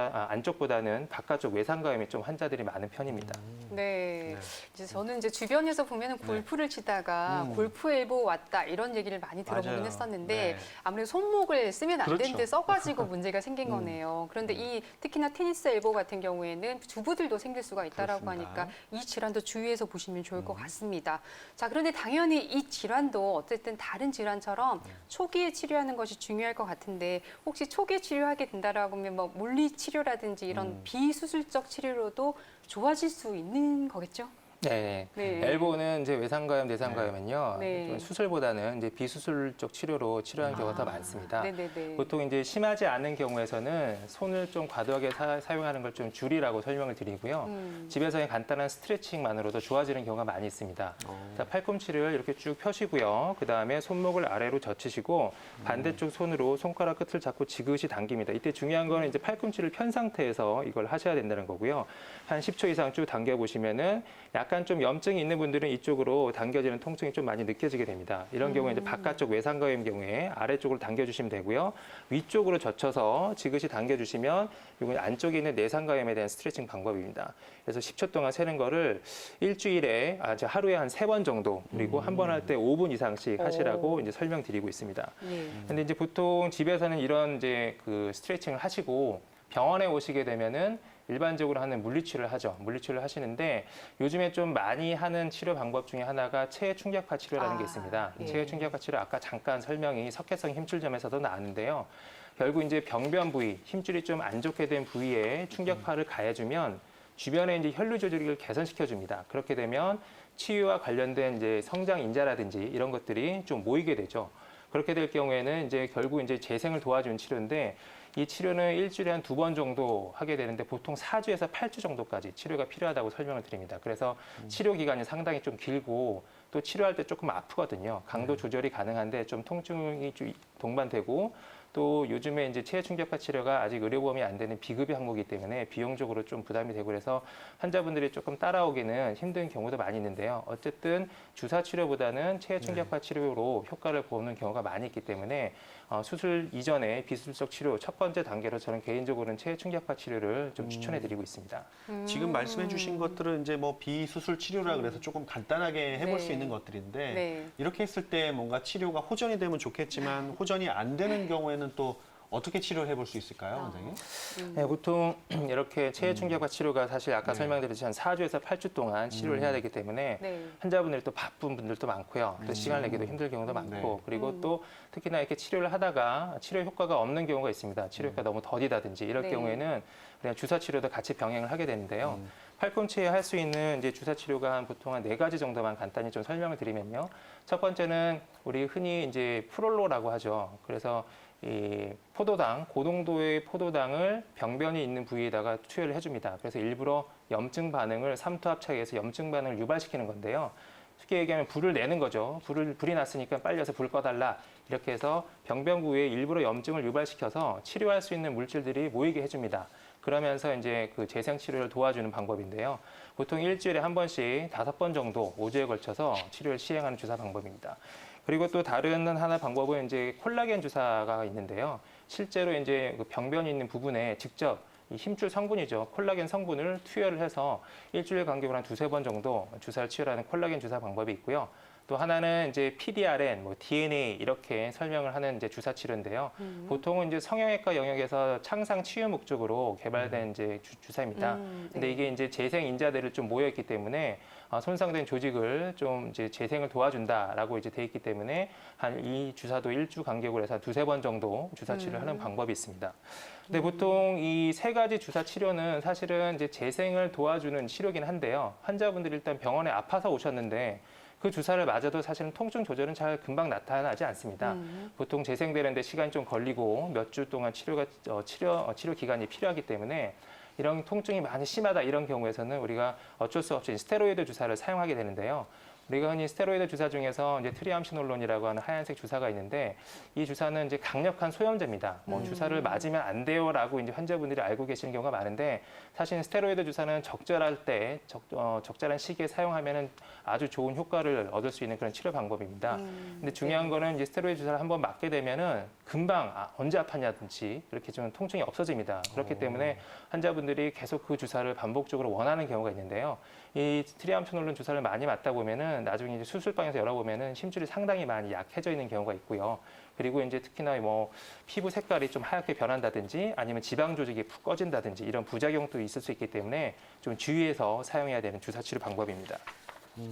안쪽보다는 바깥쪽 외상가염이 좀 환자들이 많은 편입니다. 네. 이제 저는 이제 주변에서 보면은 골프를 치다가 골프 엘보 왔다 이런 얘기를 많이 들어보긴 맞아요. 했었는데 네. 아무래도 손목을 쓰면 안 그렇죠. 되는데 써가지고 문제가 생긴 거네요. 그런데 이 특히나 테니스 엘보 같은 경우에는 주부들도 생길 수가 있다라고 그렇습니다. 하니까 이 질환도 주의해서 보시면 좋을 것 같습니다. 자, 그런데 당연히 이 질환도 어쨌든 다른 질환처럼 초기에 치료하는 것이 중요할 것 같은데 혹시 초기에 치료하게 된다라고 하면 뭐 물리 치료라든지 이런 비수술적 치료로도 좋아질 수 있는 거겠죠? 네. 네. 엘보는 이제 외상가염, 내상가염은요. 네. 좀 수술보다는 이제 비수술적 치료로 치료하는 경우가 더 많습니다. 네네네. 보통 이제 심하지 않은 경우에서는 손을 좀 과도하게 사용하는 걸 좀 줄이라고 설명을 드리고요. 집에서의 간단한 스트레칭만으로도 좋아지는 경우가 많이 있습니다. 자, 팔꿈치를 이렇게 쭉 펴시고요. 그 다음에 손목을 아래로 젖히시고 반대쪽 손으로 손가락 끝을 잡고 지그시 당깁니다. 이때 중요한 거는 이제 팔꿈치를 편 상태에서 이걸 하셔야 된다는 거고요. 한 10초 이상 쭉 당겨보시면은 약간 좀 염증이 있는 분들은 이쪽으로 당겨지는 통증이 좀 많이 느껴지게 됩니다. 이런 경우에 이제 바깥쪽 외상가염 경우에 아래쪽으로 당겨주시면 되고요. 위쪽으로 젖혀서 지그시 당겨주시면 이건 안쪽에 있는 내상가염에 대한 스트레칭 방법입니다. 그래서 10초 동안 세는 거를 일주일에 하루에 한 3번 정도 그리고 한 번 할 때 5분 이상씩 하시라고 이제 설명드리고 있습니다. 근데 이제 보통 집에서는 이런 이제 그 스트레칭을 하시고 병원에 오시게 되면은 일반적으로 하는 물리치료를 하죠. 물리치료를 하시는데 요즘에 좀 많이 하는 치료 방법 중에 하나가 체해 충격파 치료라는 게 있습니다. 예. 체해 충격파 치료 아까 잠깐 설명이 석회성 힘줄점에서도 나왔는데요. 결국 이제 병변 부위, 힘줄이 좀 안 좋게 된 부위에 충격파를 가해주면 주변에 이제 혈류 조직을 개선시켜 줍니다. 그렇게 되면 치유와 관련된 이제 성장 인자라든지 이런 것들이 좀 모이게 되죠. 그렇게 될 경우에는 이제 결국 이제 재생을 도와주는 치료인데 이 치료는 일주일에 한 2번 정도 하게 되는데 보통 4주에서 8주 정도까지 치료가 필요하다고 설명을 드립니다. 그래서 치료 기간이 상당히 좀 길고 또 치료할 때 조금 아프거든요. 강도 조절이 가능한데 좀 통증이 좀 동반되고 또 요즘에 이제 체해 충격파 치료가 아직 의료보험이 안 되는 비급여 항목이기 때문에 비용적으로 좀 부담이 되고 그래서 환자분들이 조금 따라오기는 힘든 경우도 많이 있는데요. 어쨌든 주사 치료보다는 체해 충격파 치료로 효과를 보는 경우가 많이 있기 때문에 수술 이전에 비수술적 치료 첫 번째 단계로 저는 개인적으로는 체해 충격파 치료를 좀 추천해 드리고 있습니다. 지금 말씀해 주신 것들은 이제 뭐 비수술 치료라 그래서 조금 간단하게 해볼 네. 수 있는 것들인데 네. 이렇게 했을 때 뭔가 치료가 호전이 되면 좋겠지만 호전이 안 되는 경우에는 또 어떻게 치료를 해볼 수 있을까요, 원장님? 네, 보통 이렇게 체해 충격파 치료가 사실 아까 설명드렸듯이 한 4주에서 8주 동안 치료를 해야 되기 때문에 네. 환자분들이 또 바쁜 분들도 많고요. 또 시간 내기도 힘들 경우도 많고 네. 그리고 또 특히나 이렇게 치료를 하다가 치료 효과가 없는 경우가 있습니다. 치료 효과가 너무 더디다든지 이럴 네. 경우에는 그냥 주사 치료도 같이 병행을 하게 되는데요. 팔꿈치에 할 수 있는 이제 주사 치료가 한 보통 한 4가지 정도만 간단히 좀 설명을 드리면요. 첫 번째는 우리 흔히 이제 프롤로라고 하죠. 그래서 이 포도당, 고농도의 포도당을 병변이 있는 부위에다가 투여를 해줍니다. 그래서 일부러 염증 반응을 삼투압착해서 염증 반응을 유발시키는 건데요. 쉽게 얘기하면 불을 내는 거죠. 불이 났으니까 빨리 와서 불 꺼달라. 이렇게 해서 병변구에 일부러 염증을 유발시켜서 치료할 수 있는 물질들이 모이게 해줍니다. 그러면서 이제 그 재생 치료를 도와주는 방법인데요. 보통 일주일에 한 번씩 5번 정도 5주에 걸쳐서 치료를 시행하는 주사 방법입니다. 그리고 또 다른 하나 방법은 이제 콜라겐 주사가 있는데요. 실제로 이제 그 병변이 있는 부분에 직접 이 힘줄 성분이죠. 콜라겐 성분을 투여를 해서 일주일 간격으로 한 2-3번 정도 주사를 치료하는 콜라겐 주사 방법이 있고요. 또 하나는 이제 PDRN, DNA 이렇게 설명을 하는 이제 주사 치료인데요. 보통은 이제 성형외과 영역에서 창상 치유 목적으로 개발된 이제 주사입니다. 근데 네. 이게 이제 재생 인자들을 좀 모여 있기 때문에 손상된 조직을 좀 이제 재생을 도와준다라고 이제 돼 있기 때문에 한 이 주사도 1주 간격으로 해서 2-3번 정도 주사 치료를 하는 방법이 있습니다. 근데 보통 이 3가지 주사 치료는 사실은 이제 재생을 도와주는 치료긴 한데요. 환자분들이 일단 병원에 아파서 오셨는데 그 주사를 맞아도 사실은 통증 조절은 잘 금방 나타나지 않습니다. 보통 재생되는데 시간이 좀 걸리고 몇 주 동안 치료 기간이 필요하기 때문에 이런 통증이 많이 심하다 이런 경우에서는 우리가 어쩔 수 없이 스테로이드 주사를 사용하게 되는데요. 우리가 흔히 스테로이드 주사 중에서 이제 트리암시놀론이라고 하는 하얀색 주사가 있는데 이 주사는 이제 강력한 소염제입니다. 주사를 맞으면 안 돼요라고 이제 환자분들이 알고 계시는 경우가 많은데 사실 스테로이드 주사는 적절할 때 적절한 시기에 사용하면은 아주 좋은 효과를 얻을 수 있는 그런 치료 방법입니다. 근데 중요한 거는 이제 스테로이드 주사를 한번 맞게 되면은 금방 언제 아팠냐든지 이렇게 좀 통증이 없어집니다. 그렇기 때문에 환자분들이 계속 그 주사를 반복적으로 원하는 경우가 있는데요. 이 트리암시놀론 주사를 많이 맞다 보면은 나중에 이제 수술방에서 열어보면은 힘줄이 상당히 많이 약해져 있는 경우가 있고요. 그리고 이제 특히나 뭐 피부 색깔이 좀 하얗게 변한다든지 아니면 지방 조직이 푹 꺼진다든지 이런 부작용도 있을 수 있기 때문에 좀 주의해서 사용해야 되는 주사 치료 방법입니다.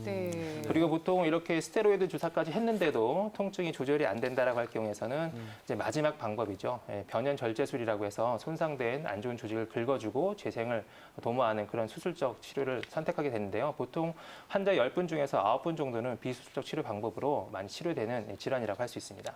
네. 그리고 보통 이렇게 스테로이드 주사까지 했는데도 통증이 조절이 안 된다라고 할 경우에서는 이제 마지막 방법이죠. 변연 절제술이라고 해서 손상된 안 좋은 조직을 긁어주고 재생을 도모하는 그런 수술적 치료를 선택하게 되는데요. 보통 환자 10분 중에서 9분 정도는 비수술적 치료 방법으로 많이 치료되는 질환이라고 할 수 있습니다.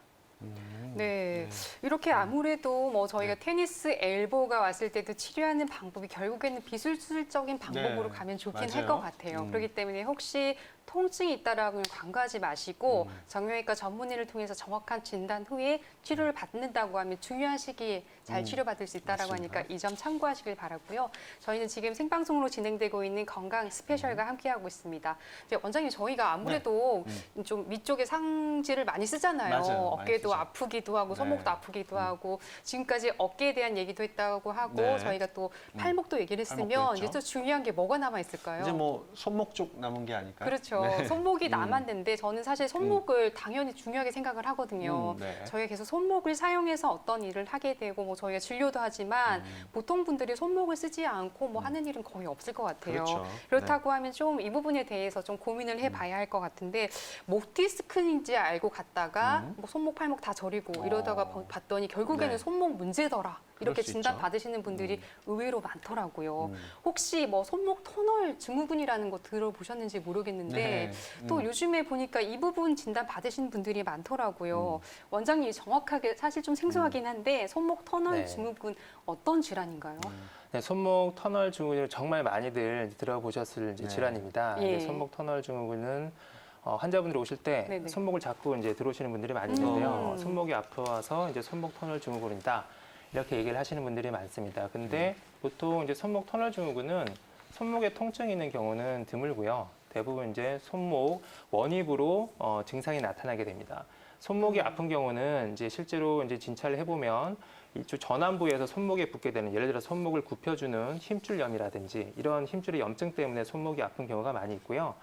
네. 이렇게 아무래도 뭐 저희가 테니스 엘보가 왔을 때도 치료하는 방법이 결국에는 비수술적인 방법으로 네. 가면 좋긴 맞아요. 할 것 같아요. 그렇기 때문에 혹시 통증이 있다라고 광고하지 마시고 정형외과 전문의를 통해서 정확한 진단 후에 치료를 받는다고 하면 중요한 시기에 잘 치료받을 수 있다라고 맞습니다. 하니까 이 점 참고하시길 바라고요. 저희는 지금 생방송으로 진행되고 있는 건강 스페셜과 함께하고 있습니다. 이제 원장님 저희가 아무래도 좀 위쪽에 상지를 많이 쓰잖아요. 맞아요. 많이 어깨도 쓰죠. 아프기도 하고 손목도 네. 아프기도 하고 지금까지 어깨에 대한 얘기도 했다고 하고 네. 저희가 또 팔목도 얘기를 팔목도 했으면 했죠. 이제 또 중요한 게 뭐가 남아 있을까요? 이제 뭐 손목 쪽 남은 게 아닐까요? 그렇죠. 네. 손목이 남았는데 저는 사실 손목을 당연히 중요하게 생각을 하거든요. 네. 저희가 계속 손목을 사용해서 어떤 일을 하게 되고 뭐 저희가 진료도 하지만 보통 분들이 손목을 쓰지 않고 뭐 하는 일은 거의 없을 것 같아요. 그렇죠. 그렇다고 하면 좀 이 부분에 대해서 좀 고민을 해봐야 할 것 같은데 목 디스크인지 알고 갔다가 뭐 손목 팔목 다 저리고 이러다가 봤더니 결국에는 네. 손목 문제더라 이렇게 그럴 수 진단 있죠. 받으시는 분들이 의외로 많더라고요. 혹시 뭐 손목 터널 증후군이라는 거 들어보셨는지 모르겠는데 네. 또 요즘에 보니까 이 부분 진단 받으시는 분들이 많더라고요. 원장님이 정확하게 사실 좀 생소하긴 한데 손목 터널 네. 증후군 어떤 질환인가요? 네, 손목 터널 증후군을 정말 많이들 들어보셨을 이제 네. 질환입니다. 예. 이제 손목 터널 증후군은 환자분들이 오실 때 네네. 손목을 잡고 이제 들어오시는 분들이 많이 있는데요. 손목이 아파서 이제 손목 터널 증후군이다 이렇게 얘기를 하시는 분들이 많습니다. 근데 보통 이제 손목 터널 증후군은 손목에 통증이 있는 경우는 드물고요. 대부분 이제 손목 원입으로 증상이 나타나게 됩니다. 손목이 아픈 경우는 이제 실제로 이제 진찰을 해보면 이쪽 전완부에서 손목에 붙게 되는 예를 들어 손목을 굽혀주는 힘줄염이라든지 이런 힘줄의 염증 때문에 손목이 아픈 경우가 많이 있고요.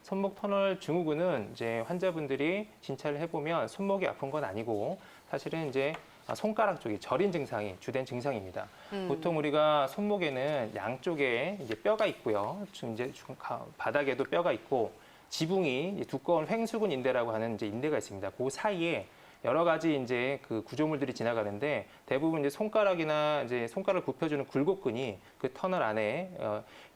손목 터널 증후군은 이제 환자분들이 진찰을 해보면 손목이 아픈 건 아니고 사실은 이제 손가락 쪽이 저린 증상이 주된 증상입니다. 보통 우리가 손목에는 양쪽에 이제 뼈가 있고요. 이제 바닥에도 뼈가 있고 지붕이 이제 두꺼운 횡수근 인대라고 하는 이제 인대가 있습니다. 그 사이에 여러 가지 이제 그 구조물들이 지나가는데 대부분 이제 손가락이나 이제 손가락을 굽혀주는 굴곡근이 그 터널 안에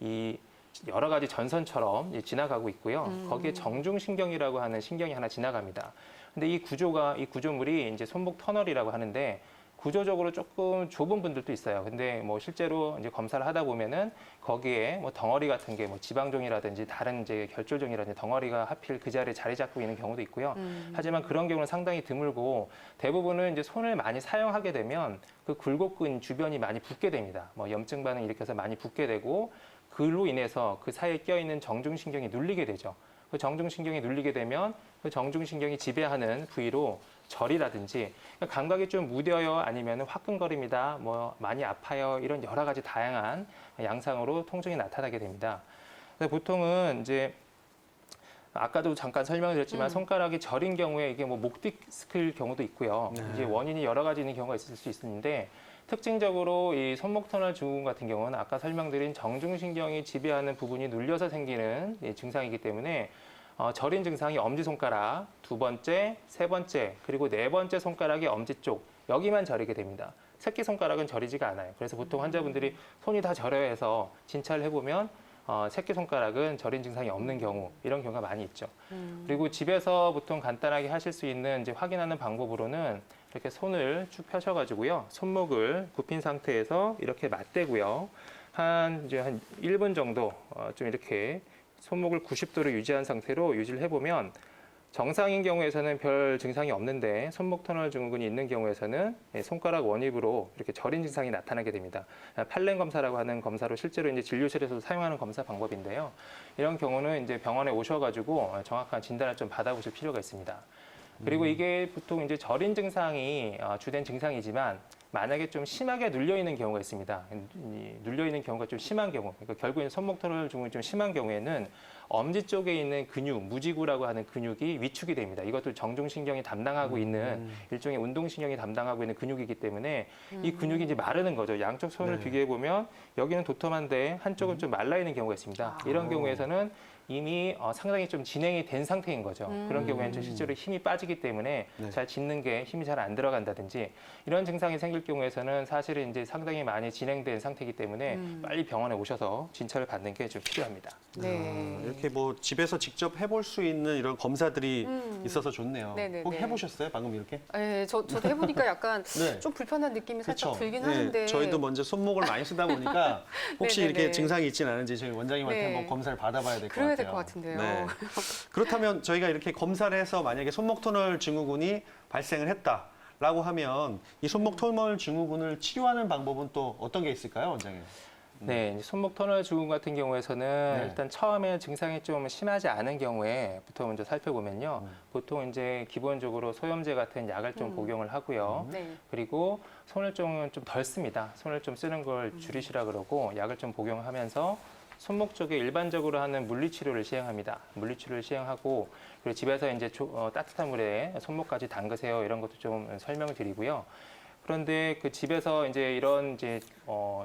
이 여러 가지 전선처럼 지나가고 있고요. 거기에 정중신경이라고 하는 신경이 하나 지나갑니다. 근데 이 구조물이 이제 손목 터널이라고 하는데 구조적으로 조금 좁은 분들도 있어요. 근데 뭐 실제로 이제 검사를 하다 보면은 거기에 뭐 덩어리 같은 게 뭐 지방종이라든지 다른 이제 결절종이라든지 덩어리가 하필 그 자리에 자리 잡고 있는 경우도 있고요. 하지만 그런 경우는 상당히 드물고 대부분은 이제 손을 많이 사용하게 되면 그 굴곡근 주변이 많이 붓게 됩니다. 뭐 염증 반응 일으켜서 많이 붓게 되고 그로 인해서 그 사이에 껴있는 정중신경이 눌리게 되죠. 그 정중신경이 눌리게 되면 그 정중신경이 지배하는 부위로 절이라든지 감각이 좀 무뎌요, 아니면 화끈거립니다, 뭐 많이 아파요, 이런 여러 가지 다양한 양상으로 통증이 나타나게 됩니다. 근데 보통은 이제 아까도 잠깐 설명을 드렸지만 손가락이 저린 경우에 이게 뭐 목 디스크일 경우도 있고요. 네. 이제 원인이 여러 가지 있는 경우가 있을 수 있는데 특징적으로 이 손목 터널 증후군 같은 경우는 아까 설명드린 정중신경이 지배하는 부분이 눌려서 생기는 증상이기 때문에 저린 증상이 엄지손가락, 두 번째, 세 번째, 그리고 네 번째 손가락의 엄지 쪽 여기만 저리게 됩니다. 새끼손가락은 저리지가 않아요. 그래서 보통 환자분들이 손이 다 저려요 해서 진찰을 해보면 새끼손가락은 저린 증상이 없는 경우, 이런 경우가 많이 있죠. 그리고 집에서 보통 간단하게 하실 수 있는 이제 확인하는 방법으로는 이렇게 손을 쭉 펴셔가지고요. 손목을 굽힌 상태에서 이렇게 맞대고요. 이제 한 1분 정도 좀 이렇게 손목을 90도로 유지한 상태로 유지를 해보면 정상인 경우에서는 별 증상이 없는데 손목 터널 증후군이 있는 경우에서는 손가락 원입으로 이렇게 저린 증상이 나타나게 됩니다. 팔렘 검사라고 하는 검사로 실제로 이제 진료실에서도 사용하는 검사 방법인데요. 이런 경우는 이제 병원에 오셔가지고 정확한 진단을 좀 받아보실 필요가 있습니다. 그리고 이게 보통 이제 저린 증상이 주된 증상이지만 만약에 좀 심하게 눌려 있는 경우가 있습니다. 눌려 있는 경우가 좀 심한 경우, 그러니까 결국에는 손목 터널 증후군이 좀 심한 경우에는 엄지 쪽에 있는 근육, 무지구라고 하는 근육이 위축이 됩니다. 이것도 정중신경이 담당하고 있는 일종의 운동신경이 담당하고 있는 근육이기 때문에 이 근육이 이제 마르는 거죠. 양쪽 손을 네. 비교해 보면 여기는 도톰한데 한쪽은 좀 말라 있는 경우가 있습니다. 이런 경우에서는 이미 상당히 좀 진행이 된 상태인 거죠. 그런 경우에는 좀 실제로 힘이 빠지기 때문에 네. 잘 짚는 게 힘이 잘 안 들어간다든지 이런 증상이 생길 경우에서는 사실은 이제 상당히 많이 진행된 상태이기 때문에 빨리 병원에 오셔서 진찰을 받는 게 좀 필요합니다. 네. 이렇게 뭐 집에서 직접 해볼 수 있는 이런 검사들이 있어서 좋네요. 네네네. 혹 해보셨어요? 방금 이렇게? 네, 저도 해보니까 약간 네. 좀 불편한 느낌이 살짝 그쵸? 들긴 네, 하는데. 저희도 먼저 손목을 많이 쓰다 보니까 혹시 네네네. 이렇게 증상이 있지는 않은지 저희 원장님한테 네. 한번 검사를 받아봐야 될 것 그래야 같아요. 될 것 같은데요. 네. 그렇다면 저희가 이렇게 검사를 해서 만약에 손목 터널 증후군이 발생을 했다라고 하면 이 손목 터널 증후군을 치료하는 방법은 또 어떤 게 있을까요, 원장님? 네, 이제 손목 터널 증후군 같은 경우에서는 네. 일단 처음에 증상이 좀 심하지 않은 경우에부터 먼저 살펴보면요. 보통 이제 기본적으로 소염제 같은 약을 좀 복용을 하고요. 네. 그리고 손을 좀 덜 씁니다. 손을 좀 쓰는 걸 줄이시라 그러고 약을 좀 복용하면서 손목 쪽에 일반적으로 하는 물리치료를 시행합니다. 물리치료를 시행하고 그리고 집에서 이제 따뜻한 물에 손목까지 담그세요. 이런 것도 좀 설명을 드리고요. 그런데 그 집에서 이제 이런 이제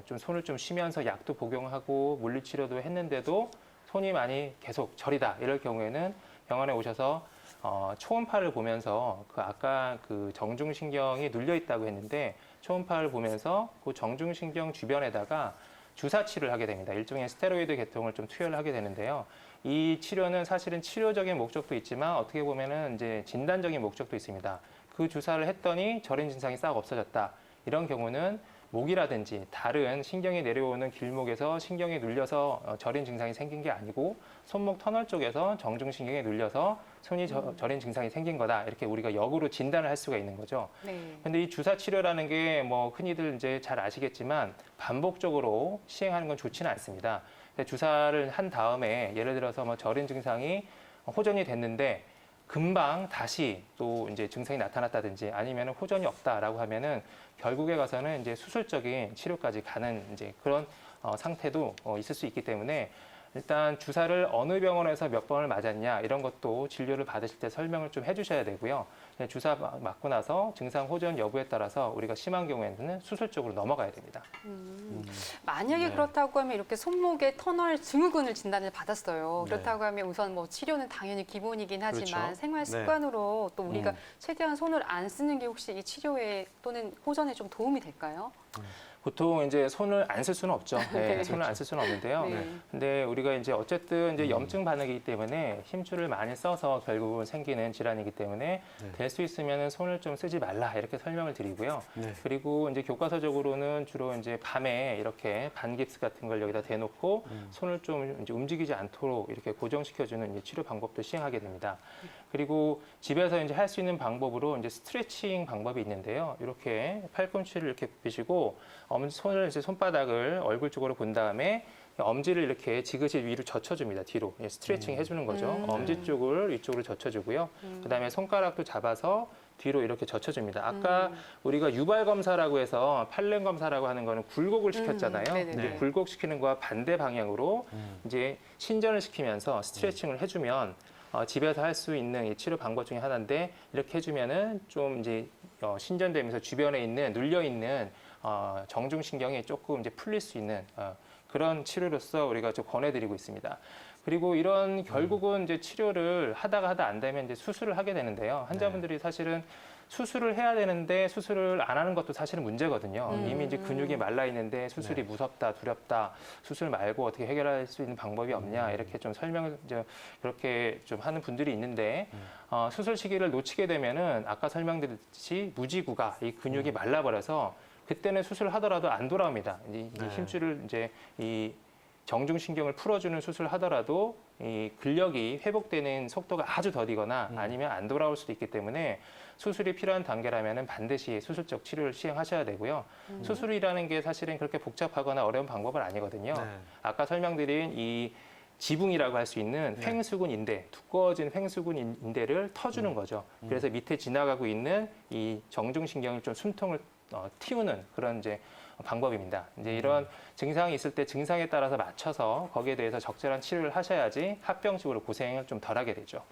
좀 손을 좀 쉬면서 약도 복용하고 물리치료도 했는데도 손이 많이 계속 저리다 이럴 경우에는 병원에 오셔서 초음파를 보면서 그 아까 그 정중신경이 눌려 있다고 했는데 초음파를 보면서 그 정중신경 주변에다가 주사치를 하게 됩니다. 일종의 스테로이드 계통을 좀 투여를 하게 되는데요. 이 치료는 사실은 치료적인 목적도 있지만 어떻게 보면은 이제 진단적인 목적도 있습니다. 그 주사를 했더니 저린 증상이 싹 없어졌다. 이런 경우는 목이라든지 다른 신경이 내려오는 길목에서 신경이 눌려서 저린 증상이 생긴 게 아니고 손목 터널 쪽에서 정중신경이 눌려서 손이 저린 증상이 생긴 거다. 이렇게 우리가 역으로 진단을 할 수가 있는 거죠. 네. 근데 이 주사 치료라는 게 뭐 흔히들 이제 잘 아시겠지만 반복적으로 시행하는 건 좋지는 않습니다. 근데 주사를 한 다음에 예를 들어서 뭐 저린 증상이 호전이 됐는데 금방 다시 또 이제 증상이 나타났다든지 아니면 호전이 없다라고 하면은 결국에 가서는 이제 수술적인 치료까지 가는 이제 그런 상태도 있을 수 있기 때문에 일단 주사를 어느 병원에서 몇 번을 맞았냐 이런 것도 진료를 받으실 때 설명을 좀 해주셔야 되고요. 주사 맞고 나서 증상 호전 여부에 따라서 우리가 심한 경우에는 수술 쪽으로 넘어가야 됩니다. 만약에 네. 그렇다고 하면 이렇게 손목에 터널 증후군을 진단을 받았어요. 네. 그렇다고 하면 우선 뭐 치료는 당연히 기본이긴 하지만 그렇죠. 생활 네. 습관으로 또 우리가 최대한 손을 안 쓰는 게 혹시 이 치료에 또는 호전에 좀 도움이 될까요? 보통 이제 손을 안 쓸 수는 없죠. 네, 손을 안 쓸 수는 없는데요. 네. 근데 우리가 이제 어쨌든 이제 염증 반응이기 때문에 힘줄을 많이 써서 결국은 생기는 질환이기 때문에 될 수 있으면 손을 좀 쓰지 말라 이렇게 설명을 드리고요. 네. 그리고 이제 교과서적으로는 주로 이제 밤에 이렇게 반깁스 같은 걸 여기다 대놓고 손을 좀 이제 움직이지 않도록 이렇게 고정시켜주는 이제 치료 방법도 시행하게 됩니다. 그리고 집에서 이제 할 수 있는 방법으로 이제 스트레칭 방법이 있는데요. 이렇게 팔꿈치를 이렇게 굽히시고 손을 이제 손바닥을 얼굴 쪽으로 본 다음에 엄지를 이렇게 지그시 위로 젖혀줍니다. 뒤로 스트레칭 해주는 거죠. 엄지 쪽을 위쪽으로 젖혀주고요. 그다음에 손가락도 잡아서 뒤로 이렇게 젖혀줍니다. 아까 우리가 유발 검사라고 해서 팔렘 검사라고 하는 거는 굴곡을 시켰잖아요. 네네네. 이제 굴곡시키는 거와 반대 방향으로 이제 신전을 시키면서 스트레칭을 해주면 집에서 할 수 있는 이 치료 방법 중에 하나인데 이렇게 해주면은 좀 이제 신전되면서 주변에 있는 눌려 있는 정중신경이 조금 이제 풀릴 수 있는 그런 치료로서 우리가 좀 권해드리고 있습니다. 그리고 이런 결국은 이제 치료를 하다가 안 되면 이제 수술을 하게 되는데요. 환자분들이 사실은 수술을 해야 되는데 수술을 안 하는 것도 사실은 문제거든요. 이미 이제 근육이 말라 있는데 수술이 무섭다, 두렵다, 수술 말고 어떻게 해결할 수 있는 방법이 없냐 이렇게 좀 설명을 이제 그렇게 좀 하는 분들이 있는데 수술 시기를 놓치게 되면은 아까 설명드렸듯이 무지구가 이 근육이 말라버려서 그때는 수술을 하더라도 안 돌아옵니다. 이 힘줄을 이제 이 정중신경을 풀어주는 수술을 하더라도 이 근력이 회복되는 속도가 아주 더디거나 아니면 안 돌아올 수도 있기 때문에 수술이 필요한 단계라면 반드시 수술적 치료를 시행하셔야 되고요. 수술이라는 게 사실은 그렇게 복잡하거나 어려운 방법은 아니거든요. 아까 설명드린 이 지붕이라고 할 수 있는 횡수근 인대, 두꺼워진 횡수근 인대를 터주는 거죠. 그래서 밑에 지나가고 있는 이 정중신경을 좀 숨통을 틔우는 그런 이제 방법입니다. 이제 이런 증상이 있을 때 증상에 따라서 맞춰서 거기에 대해서 적절한 치료를 하셔야지 합병증으로 고생을 좀 덜하게 되죠.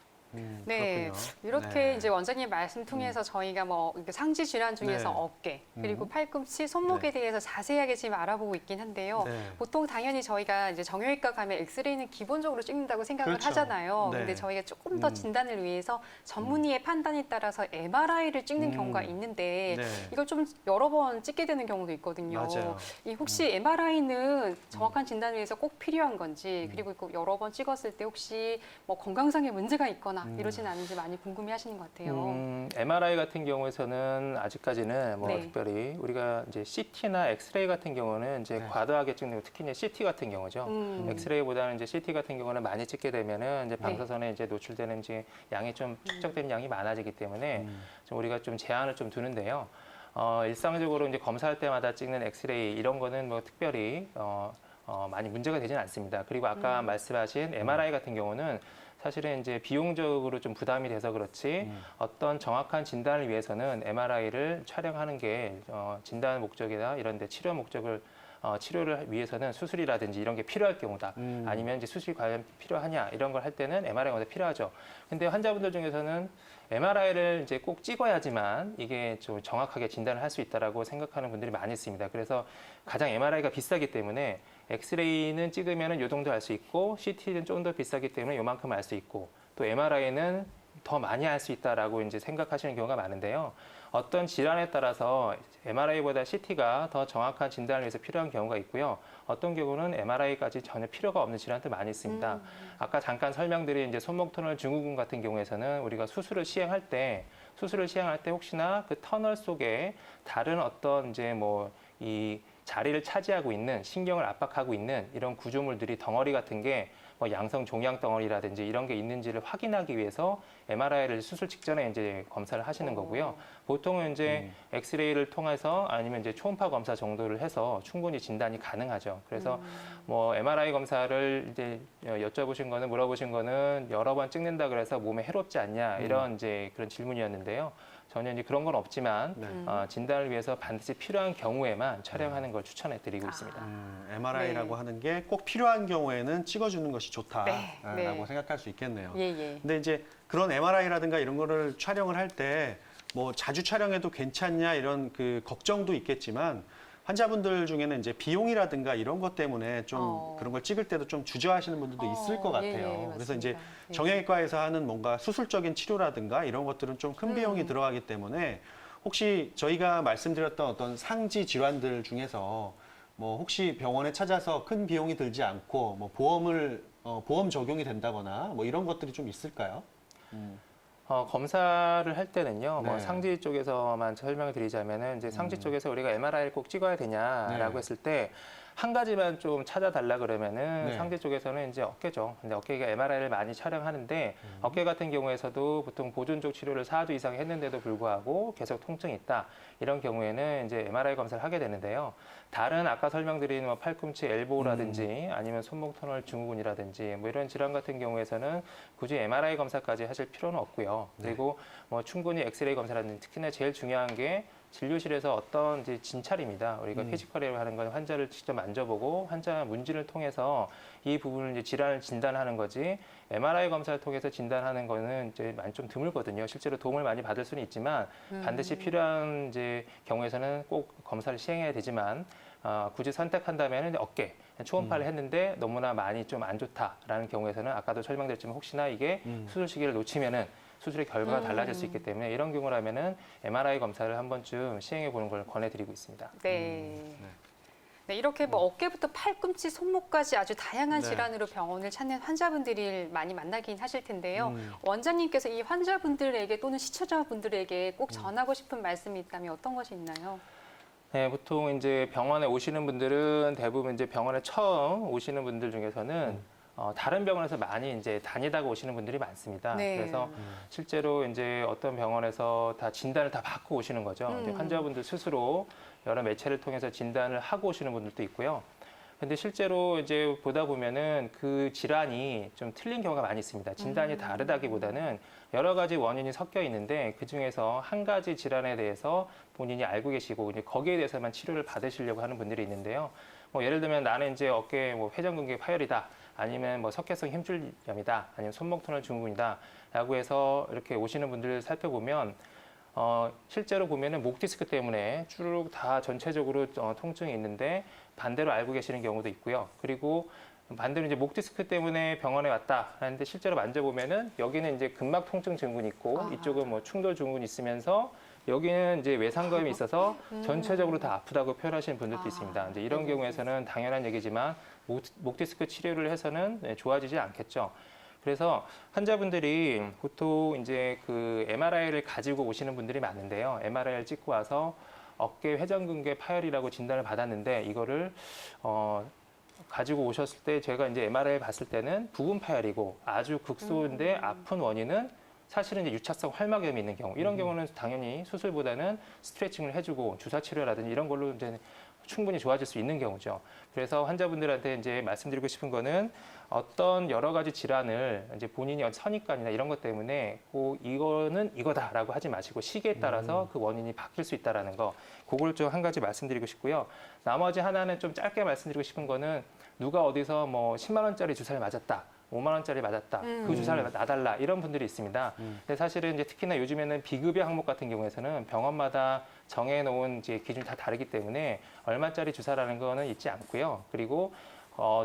네, 그렇군요. 이렇게 네. 이제 원장님 말씀 통해서 저희가 뭐 이렇게 상지 질환 중에서 네. 어깨 그리고 팔꿈치, 손목에 대해서 자세하게 지금 알아보고 있긴 한데요. 네. 보통 당연히 저희가 이제 정형외과 가면 엑스레이는 기본적으로 찍는다고 생각을 그렇죠. 하잖아요. 네. 근데 저희가 조금 더 진단을 위해서 전문의의 판단에 따라서 MRI를 찍는 경우가 있는데 네. 이걸 좀 여러 번 찍게 되는 경우도 있거든요. 맞아요. 이 혹시 MRI는 정확한 진단을 위해서 꼭 필요한 건지 그리고 그 여러 번 찍었을 때 혹시 뭐 건강상의 문제가 있거나 이러진 않은지 많이 궁금해하시는 것 같아요. MRI 같은 경우에서는 아직까지는 뭐 네. 특별히 우리가 이제 CT나 엑스레이 같은 경우는 이제 과도하게 찍는 거, 특히 이제 CT 같은 경우죠. 엑스레이보다는 이제 CT 같은 경우는 많이 찍게 되면은 이제 방사선에 이제 노출되는 이제 양이 좀 축적된 양이 많아지기 때문에 좀 우리가 좀 제한을 좀 두는데요. 일상적으로 이제 검사할 때마다 찍는 엑스레이 이런 거는 뭐 특별히 많이 문제가 되지는 않습니다. 그리고 아까 말씀하신 MRI 같은 경우는 사실은 이제 비용적으로 좀 부담이 돼서 그렇지 어떤 정확한 진단을 위해서는 MRI를 촬영하는 게 진단 목적이나 이런 데 치료 목적을 치료를 위해서는 수술이라든지 이런 게 필요할 경우다. 아니면 이제 수술이 과연 필요하냐 이런 걸 할 때는 MRI가 필요하죠. 근데 환자분들 중에서는 MRI를 이제 꼭 찍어야지만 이게 좀 정확하게 진단을 할 수 있다라고 생각하는 분들이 많이 있습니다. 그래서 가장 MRI가 비싸기 때문에 엑스레이는 찍으면 요 정도 알 수 있고 CT는 좀 더 비싸기 때문에 요만큼 알 수 있고 또 MRI는 더 많이 알 수 있다라고 이제 생각하시는 경우가 많은데요. 어떤 질환에 따라서 MRI보다 CT가 더 정확한 진단을 위해서 필요한 경우가 있고요. 어떤 경우는 MRI까지 전혀 필요가 없는 질환도 많이 있습니다. 아까 잠깐 설명드린 이제 손목 터널 증후군 같은 경우에서는 우리가 수술을 시행할 때 혹시나 그 터널 속에 다른 어떤 이제 뭐 이 자리를 차지하고 있는 신경을 압박하고 있는 이런 구조물들이 덩어리 같은 게 뭐 양성 종양 덩어리라든지 이런 게 있는지를 확인하기 위해서 MRI를 수술 직전에 이제 검사를 하시는 거고요. 보통은 이제 엑스레이를 통해서 아니면 이제 초음파 검사 정도를 해서 충분히 진단이 가능하죠. 그래서 뭐 MRI 검사를 이제 물어보신 거는 여러 번 찍는다 그래서 몸에 해롭지 않냐 이런 이제 그런 질문이었는데요. 전혀 이제 그런 건 없지만 진단을 위해서 반드시 필요한 경우에만 촬영하는 걸 추천해 드리고 있습니다. MRI라고 하는 게 꼭 필요한 경우에는 찍어주는 것이 좋다라고 네. 생각할 수 있겠네요. 예. 근데 이제 그런 MRI라든가 이런 거를 촬영을 할 때 뭐 자주 촬영해도 괜찮냐 이런 그 걱정도 있겠지만 환자분들 중에는 이제 비용이라든가 이런 것 때문에 좀 그런 걸 찍을 때도 좀 주저하시는 분들도 있을 것 같아요. 그래서 이제 정형외과에서 하는 뭔가 수술적인 치료라든가 이런 것들은 좀 큰 비용이 들어가기 때문에 혹시 저희가 말씀드렸던 어떤 상지 질환들 중에서 뭐 혹시 병원에 찾아서 큰 비용이 들지 않고 뭐 보험 적용이 된다거나 뭐 이런 것들이 좀 있을까요? 검사를 할 때는요, 뭐 네. 상지 쪽에서만 설명을 드리자면은 이제 상지 쪽에서 우리가 MRI를 꼭 찍어야 되냐라고 네. 했을 때 한 가지만 좀 찾아달라 그러면은 네. 상지 쪽에서는 이제 어깨죠. 근데 어깨가 MRI를 많이 촬영하는데 어깨 같은 경우에서도 보통 보존적 치료를 4주 이상 했는데도 불구하고 계속 통증이 있다. 이런 경우에는 이제 MRI 검사를 하게 되는데요. 다른 아까 설명드린 뭐 팔꿈치 엘보라든지 아니면 손목 터널 증후군이라든지 뭐 이런 질환 같은 경우에서는 굳이 MRI 검사까지 하실 필요는 없고요. 그리고 뭐 충분히 엑스레이 검사라든지 특히나 제일 중요한 게 진료실에서 어떤 이제 진찰입니다. 우리가 피지컬이라고 하는 건 환자를 직접 만져보고 환자 문진을 통해서 이 부분을 이제 질환을 진단하는 거지 MRI 검사를 통해서 진단하는 거는 이제 많이 좀 드물거든요. 실제로 도움을 많이 받을 수는 있지만 반드시 필요한 이제 경우에서는 꼭 검사를 시행해야 되지만 굳이 선택한다면 어깨, 초음파를 했는데 너무나 많이 좀 안 좋다라는 경우에서는 아까도 설명드렸지만 혹시나 이게 수술 시기를 놓치면은 수술의 결과가 달라질 수 있기 때문에 이런 경우라면은 MRI 검사를 한 번쯤 시행해 보는 걸 권해드리고 있습니다. 네. 네, 이렇게 뭐 어깨부터 팔꿈치, 손목까지 아주 다양한 네. 질환으로 병원을 찾는 환자분들이 많이 만나긴 하실 텐데요. 원장님께서 이 환자분들에게 또는 시청자분들에게 꼭 전하고 싶은 말씀이 있다면 어떤 것이 있나요? 네, 보통 이제 병원에 오시는 분들은 대부분 이제 병원에 처음 오시는 분들 중에서는 다른 병원에서 많이 이제 다니다가 오시는 분들이 많습니다. 네. 그래서 실제로 이제 어떤 병원에서 다 진단을 다 받고 오시는 거죠. 근데 환자분들 스스로 여러 매체를 통해서 진단을 하고 오시는 분들도 있고요. 근데 실제로 이제 보다 보면은 그 질환이 좀 틀린 경우가 많이 있습니다. 진단이 다르다기보다는 여러 가지 원인이 섞여 있는데 그 중에서 한 가지 질환에 대해서 본인이 알고 계시고 이제 거기에 대해서만 치료를 받으시려고 하는 분들이 있는데요. 뭐 예를 들면 나는 이제 어깨 뭐 회전근개 파열이다. 아니면 뭐 석회성 힘줄염이다. 아니면 손목 터널 증후군이다라고 해서 이렇게 오시는 분들을 살펴보면 실제로 보면은 목 디스크 때문에 쭉 다 전체적으로 통증이 있는데 반대로 알고 계시는 경우도 있고요. 그리고 반대로 이제 목 디스크 때문에 병원에 왔다 하는데 실제로 만져보면은 여기는 이제 근막 통증 증후군이 있고 이쪽은 뭐 충돌 증후군이 있으면서 여기는 이제 외상감이 있어서 전체적으로 다 아프다고 표현하시는 분들도 있습니다. 이제 이런 경우에서는 당연한 얘기지만 목 디스크 치료를 해서는 좋아지지 않겠죠. 그래서 환자분들이 보통 이제 그 MRI를 가지고 오시는 분들이 많은데요. MRI를 찍고 와서 어깨 회전근개 파열이라고 진단을 받았는데 이거를 가지고 오셨을 때 제가 이제 MRI를 봤을 때는 부분 파열이고 아주 극소인데 아픈 원인은 사실은 이제 유착성 활막염이 있는 경우 이런 경우는 당연히 수술보다는 스트레칭을 해주고 주사 치료라든지 이런 걸로 이제 충분히 좋아질 수 있는 경우죠. 그래서 환자분들한테 이제 말씀드리고 싶은 거는 어떤 여러 가지 질환을 이제 본인이 선입관이나 이런 것 때문에 꼭 이거는 이거다라고 하지 마시고 시기에 따라서 그 원인이 바뀔 수 있다라는 거 그걸 좀 한 가지 말씀드리고 싶고요. 나머지 하나는 좀 짧게 말씀드리고 싶은 거는 누가 어디서 뭐 10만 원짜리 주사를 맞았다. 5만 원짜리 맞았다. 그 주사를 놔달라. 이런 분들이 있습니다. 근데 사실은 이제 특히나 요즘에는 비급여 항목 같은 경우에서는 병원마다 정해놓은 이제 기준이 다 다르기 때문에 얼마짜리 주사라는 거는 있지 않고요. 그리고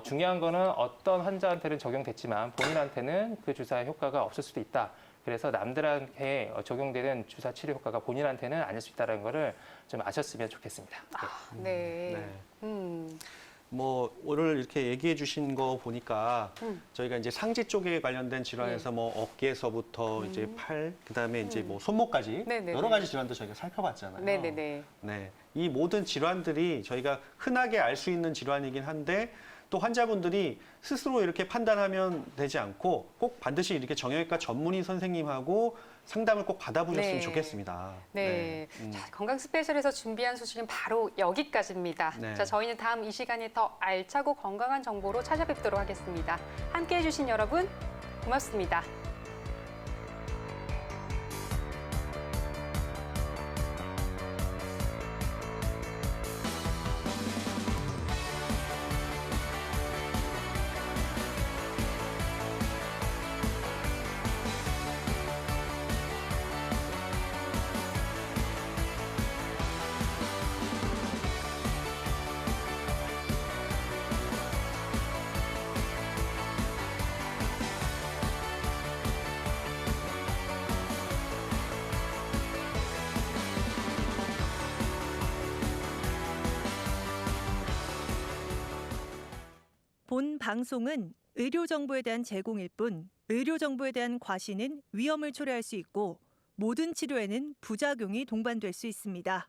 중요한 거는 어떤 환자한테는 적용됐지만 본인한테는 그 주사의 효과가 없을 수도 있다. 그래서 남들한테 적용되는 주사 치료 효과가 본인한테는 아닐 수 있다는 거를 좀 아셨으면 좋겠습니다. 네. 네. 뭐 오늘 이렇게 얘기해 주신 거 보니까 저희가 이제 상지 쪽에 관련된 질환에서 뭐 어깨에서부터 이제 팔, 그다음에 이제 뭐 손목까지 네네네. 여러 가지 질환도 저희가 살펴봤잖아요. 네네네. 네. 이 모든 질환들이 저희가 흔하게 알 수 있는 질환이긴 한데 또 환자분들이 스스로 이렇게 판단하면 되지 않고 꼭 반드시 이렇게 정형외과 전문의 선생님하고 상담을 꼭 받아보셨으면 네. 좋겠습니다. 네. 자, 건강 스페셜에서 준비한 소식은 바로 여기까지입니다. 네. 자, 저희는 다음 이 시간에 더 알차고 건강한 정보로 찾아뵙도록 하겠습니다. 함께해 주신 여러분 고맙습니다. 방송은 의료 정보에 대한 제공일 뿐 의료 정보에 대한 과시는 위험을 초래할 수 있고 모든 치료에는 부작용이 동반될 수 있습니다.